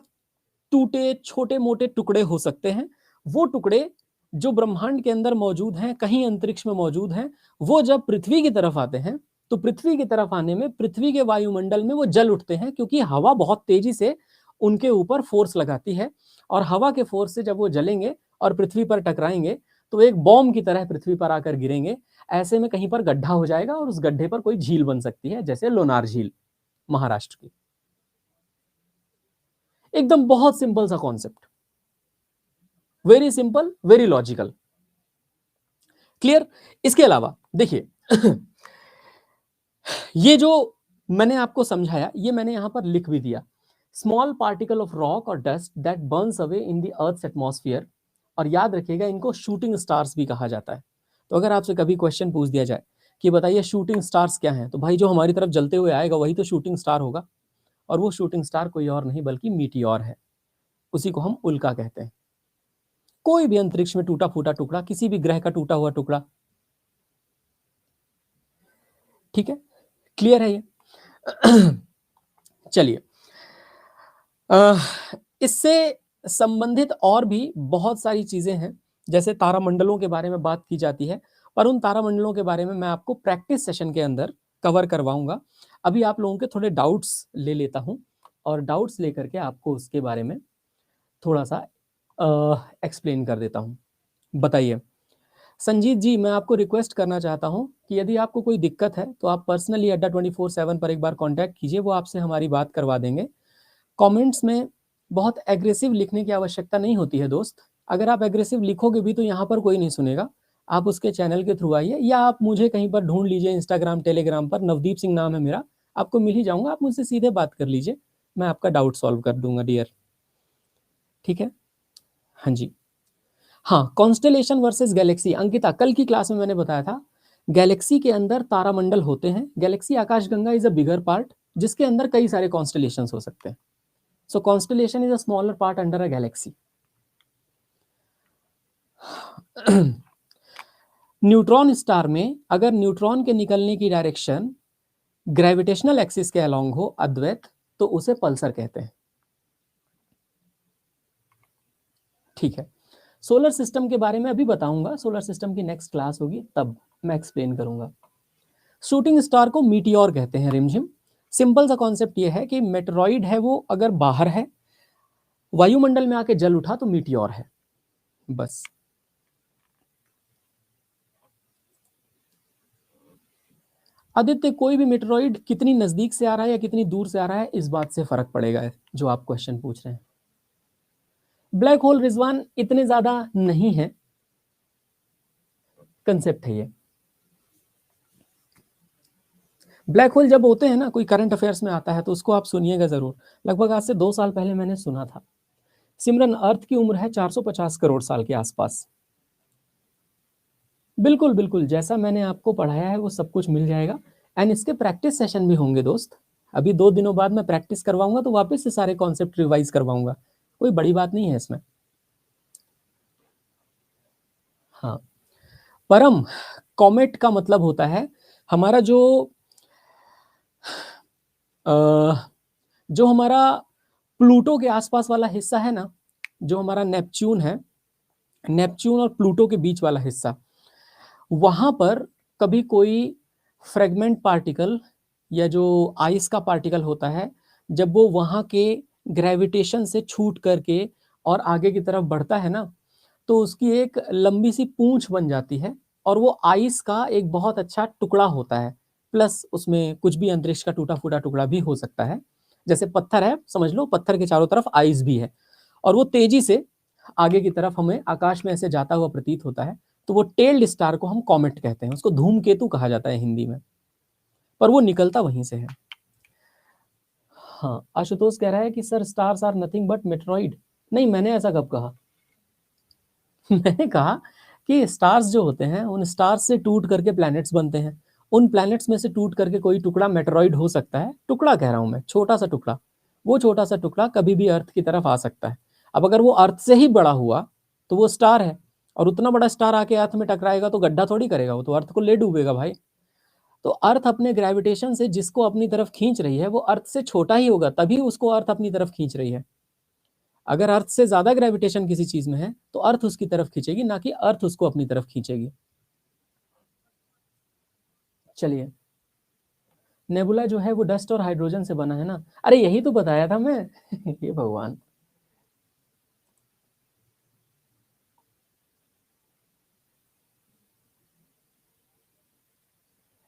टूटे छोटे मोटे टुकड़े हो सकते हैं, वो टुकड़े जो ब्रह्मांड के अंदर मौजूद हैं, कहीं अंतरिक्ष में मौजूद हैं, वो जब पृथ्वी की तरफ आते हैं तो पृथ्वी की तरफ आने में पृथ्वी के वायुमंडल में वो जल उठते हैं, क्योंकि हवा बहुत तेजी से उनके ऊपर फोर्स लगाती है, और हवा के फोर्स से जब वो जलेंगे और पृथ्वी पर टकराएंगे तो एक बॉम्ब की तरह पृथ्वी पर आकर गिरेंगे। ऐसे में कहीं पर गड्ढा हो जाएगा और उस गड्ढे पर कोई झील बन सकती है, जैसे लोनार झील महाराष्ट्र की। एकदम बहुत सिंपल सा concept, very simple, very logical, clear. इसके अलावा देखिए ये जो मैंने आपको समझाया, ये मैंने यहां पर लिख भी दिया, स्मॉल पार्टिकल ऑफ रॉक और dust that burns away in the earth's atmosphere. और याद रखिएगा, इनको शूटिंग स्टार्स भी कहा जाता है। तो अगर आपसे कभी क्वेश्चन पूछ दिया जाए कि बताइए शूटिंग स्टार्स क्या हैं, तो भाई जो हमारी तरफ जलते हुए आएगा वही तो शूटिंग स्टार होगा, और वो शूटिंग स्टार कोई और नहीं बल्कि मीटियोर है, उसी को हम उल्का कहते हैं। कोई भी अंतरिक्ष में टूटा फूटा टुकड़ा, किसी भी ग्रह का टूटा हुआ टुकड़ा, ठीक है, क्लियर है ये। चलिए, इससे संबंधित और भी बहुत सारी चीजें हैं, जैसे तारामंडलों के बारे में बात की जाती है, पर उन तारामंडलों के बारे में मैं आपको प्रैक्टिस सेशन के अंदर कवर करवाऊंगा। अभी आप लोगों के थोड़े डाउट्स ले लेता हूं, और डाउट्स लेकर के आपको उसके बारे में थोड़ा सा एक्सप्लेन कर देता हूं। बताइए संजीत जी, मैं आपको रिक्वेस्ट करना चाहता हूं कि यदि आपको कोई दिक्कत है तो आप पर्सनली अड्डा 24/7 पर एक बार कांटेक्ट कीजिए, वो आपसे हमारी बात करवा देंगे। कमेंट्स में बहुत एग्रेसिव लिखने की आवश्यकता नहीं होती है दोस्त। अगर आप एग्रेसिव लिखोगे भी तो यहाँ पर कोई नहीं सुनेगा। आप उसके चैनल के थ्रू आइए, या आप मुझे कहीं पर ढूंढ लीजिए, इंस्टाग्राम टेलीग्राम पर नवदीप सिंह नाम है मेरा, आपको मिल ही जाऊंगा। आप मुझसे सीधे बात कर लीजिए, मैं आपका डाउट सॉल्व कर दूंगा डियर, ठीक है। हाँ जी, हाँ, कॉन्स्टेलेशन वर्सेस गैलेक्सी। अंकिता, कल की क्लास में मैंने बताया था गैलेक्सी के अंदर तारामंडल होते हैं। गैलेक्सी आकाशगंगा इज अ बिगर पार्ट, जिसके अंदर कई सारे कॉन्स्टेलेशंस हो सकते हैं। So constellation is a smaller part under a galaxy. Neutron star में अगर न्यूट्रॉन के निकलने की डायरेक्शन ग्रेविटेशनल एक्सिस के अलोंग हो अद्वैत, तो उसे पल्सर कहते हैं, ठीक है। सोलर सिस्टम के बारे में अभी बताऊंगा, सोलर सिस्टम की नेक्स्ट क्लास होगी तब मैं एक्सप्लेन करूंगा। शूटिंग स्टार को मीटियोर कहते हैं, रिमझिम। सिंपल सा कॉन्सेप्ट ये है कि मेटेरॉइड है वो अगर बाहर है, वायुमंडल में आके जल उठा तो मीटियोर है, बस। आदित्य, कोई भी मेटेरॉइड कितनी नजदीक से आ रहा है या कितनी दूर से आ रहा है, इस बात से फर्क पड़ेगा, जो आप क्वेश्चन पूछ रहे हैं। ब्लैक होल रिजवान इतने ज्यादा नहीं है, कंसेप्ट है ये। ब्लैक होल जब होते हैं ना, कोई करंट अफेयर्स में आता है तो उसको आप सुनिएगा जरूर। लगभग आज से 2 साल पहले मैंने सुना था। सिमरन, अर्थ की उम्र है 450 करोड़ साल के आसपास। बिल्कुल बिल्कुल, जैसा मैंने आपको पढ़ाया है वो सब कुछ मिल जाएगा, एंड इसके प्रैक्टिस सेशन भी होंगे दोस्त। अभी 2 दिनों बाद मैं प्रैक्टिस करवाऊंगा, तो वापस से सारे कॉन्सेप्ट रिवाइज करवाऊंगा, कोई बड़ी बात नहीं है इसमें। हाँ, परम, कॉमेट का मतलब होता है हमारा जो हमारा प्लूटो के आसपास वाला हिस्सा है ना, जो हमारा नेपच्यून है, नेपच्यून और प्लूटो के बीच वाला हिस्सा, वहां पर कभी कोई फ्रेगमेंट पार्टिकल या जो आइस का पार्टिकल होता है, जब वो वहां के ग्रेविटेशन से छूट करके और आगे की तरफ बढ़ता है ना, तो उसकी एक लंबी सी पूंछ बन जाती है, और वो आइस का एक बहुत अच्छा टुकड़ा होता है, प्लस उसमें कुछ भी अंतरिक्ष का टूटा फूटा टुकड़ा भी हो सकता है। जैसे पत्थर है, समझ लो पत्थर के चारों तरफ आइस भी है, और वो तेजी से आगे की तरफ हमें आकाश में ऐसे जाता हुआ प्रतीत होता है, तो वो टेल्ड स्टार को हम कॉमेट कहते हैं, उसको धूमकेतु कहा जाता है हिंदी में, पर वो निकलता वहीं से है। हाँ, आशुतोष कह रहा है कि sir stars are nothing but meteoroid. नहीं, मैंने ऐसा कब कहा? मैंने कहा कि स्टार्स जो होते हैं, उन स्टार्स से टूट करके प्लैनेट्स बनते हैं, उन प्लैनेट्स में से टूट करके कोई टुकड़ा मेटेरॉइड हो सकता है। टुकड़ा कह रहा हूं मैं, छोटा सा टुकड़ा। वो छोटा सा टुकड़ा कभी भी अर्थ की तरफ आ सकता है। अब अगर वो अर्थ से ही बड़ा हुआ तो वो स्टार है, और उतना बड़ा स्टार आके अर्थ में टकराएगा तो गड्ढा थोड़ी करेगा, वो तो अर्थ को ले डूबेगा भाई। तो अर्थ अपने ग्रेविटेशन से जिसको अपनी तरफ खींच रही है, वो अर्थ से छोटा ही होगा, तभी उसको अर्थ अपनी तरफ खींच रही है। अगर अर्थ से ज्यादा ग्रेविटेशन किसी चीज में है तो अर्थ उसकी तरफ खींचेगी, ना कि अर्थ उसको अपनी तरफ खींचेगी। चलिए, नेबुला जो है वो डस्ट और हाइड्रोजन से बना है ना। अरे यही तो बताया था मैं। ये भगवान।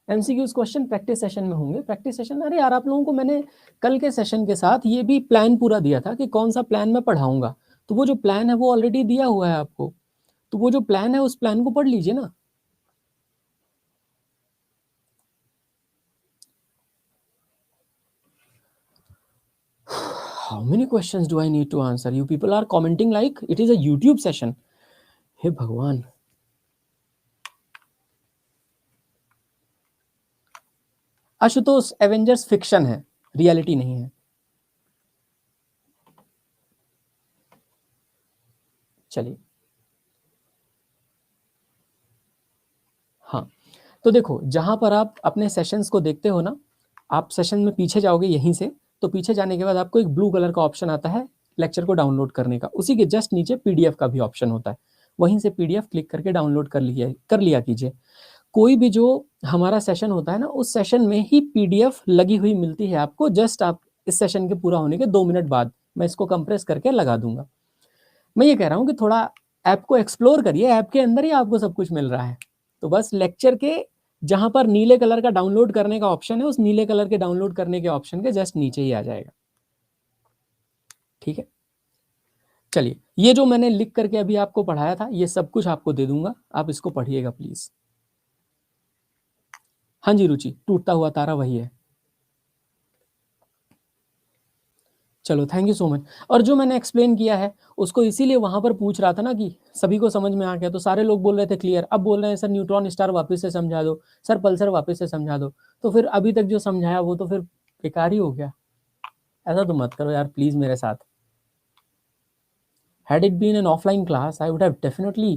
एमसीक्यूज क्वेश्चन प्रैक्टिस सेशन में होंगे। प्रैक्टिस सेशन, अरे यार आप लोगों को मैंने कल के सेशन के साथ ये भी प्लान पूरा दिया था कि कौन सा प्लान मैं पढ़ाऊंगा। तो वो जो प्लान है वो ऑलरेडी दिया हुआ है आपको, तो वो जो प्लान है उस प्लान को पढ़ लीजिए ना। How many questions do I need to answer? You people are commenting like it is a YouTube session. हे भगवान। आशुतोष, एवेंजर्स फिक्शन है, रियलिटी नहीं है। चलिए, हाँ, तो देखो जहां पर आप अपने सेशंस को देखते हो ना, आप सेशन में पीछे जाओगे यहीं से, तो पीछे जाने के बाद आपको एक ब्लू कलर का ऑप्शन आता है लेक्चर को डाउनलोड करने का। उसी के जस्ट नीचे पीडीएफ का भी ऑप्शन होता है, वहीं से पीडीएफ क्लिक करके डाउनलोड कर लिया कीजिए। कोई भी जो हमारा सेशन होता है ना, उस सेशन में ही पीडीएफ लगी हुई मिलती है आपको। जस्ट आप इस सेशन के पूरा होने के 2 मिनट बाद मैं इसको कंप्रेस करके लगा दूंगा। मैं ये कह रहा हूँ कि थोड़ा ऐप को एक्सप्लोर करिए, ऐप के अंदर ही आपको सब कुछ मिल रहा है। तो बस लेक्चर के जहां पर नीले कलर का डाउनलोड करने का ऑप्शन है, उस नीले कलर के डाउनलोड करने के ऑप्शन के जस्ट नीचे ही आ जाएगा। ठीक है, चलिए, ये जो मैंने लिख करके अभी आपको पढ़ाया था ये सब कुछ आपको दे दूंगा, आप इसको पढ़िएगा प्लीज। हाँ जी रुचि, टूटता हुआ तारा वही है। चलो, थैंक यू सो मच। और जो मैंने एक्सप्लेन किया है उसको इसीलिए वहां पर पूछ रहा था ना कि सभी को समझ में आ गया, तो सारे लोग बोल रहे थे क्लियर। अब बोल रहे हैं सर न्यूट्रॉन स्टार वापस से समझा दो, सर पल्सर वापस से समझा दो। तो फिर अभी तक जो समझाया वो तो फिर बेकार ही हो गया। ऐसा तो मत करो यार प्लीज मेरे साथ। Had it been an offline class, I would have definitely,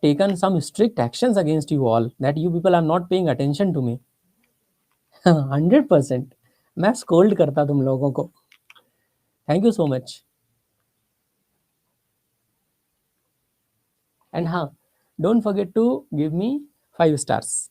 taken some strict actions against you all, that you people are not paying attention to me. 100%। मैं स्कोल्ड करता तुम लोगों को। Thank you so much. And हाँ, don't forget to give me 5 stars.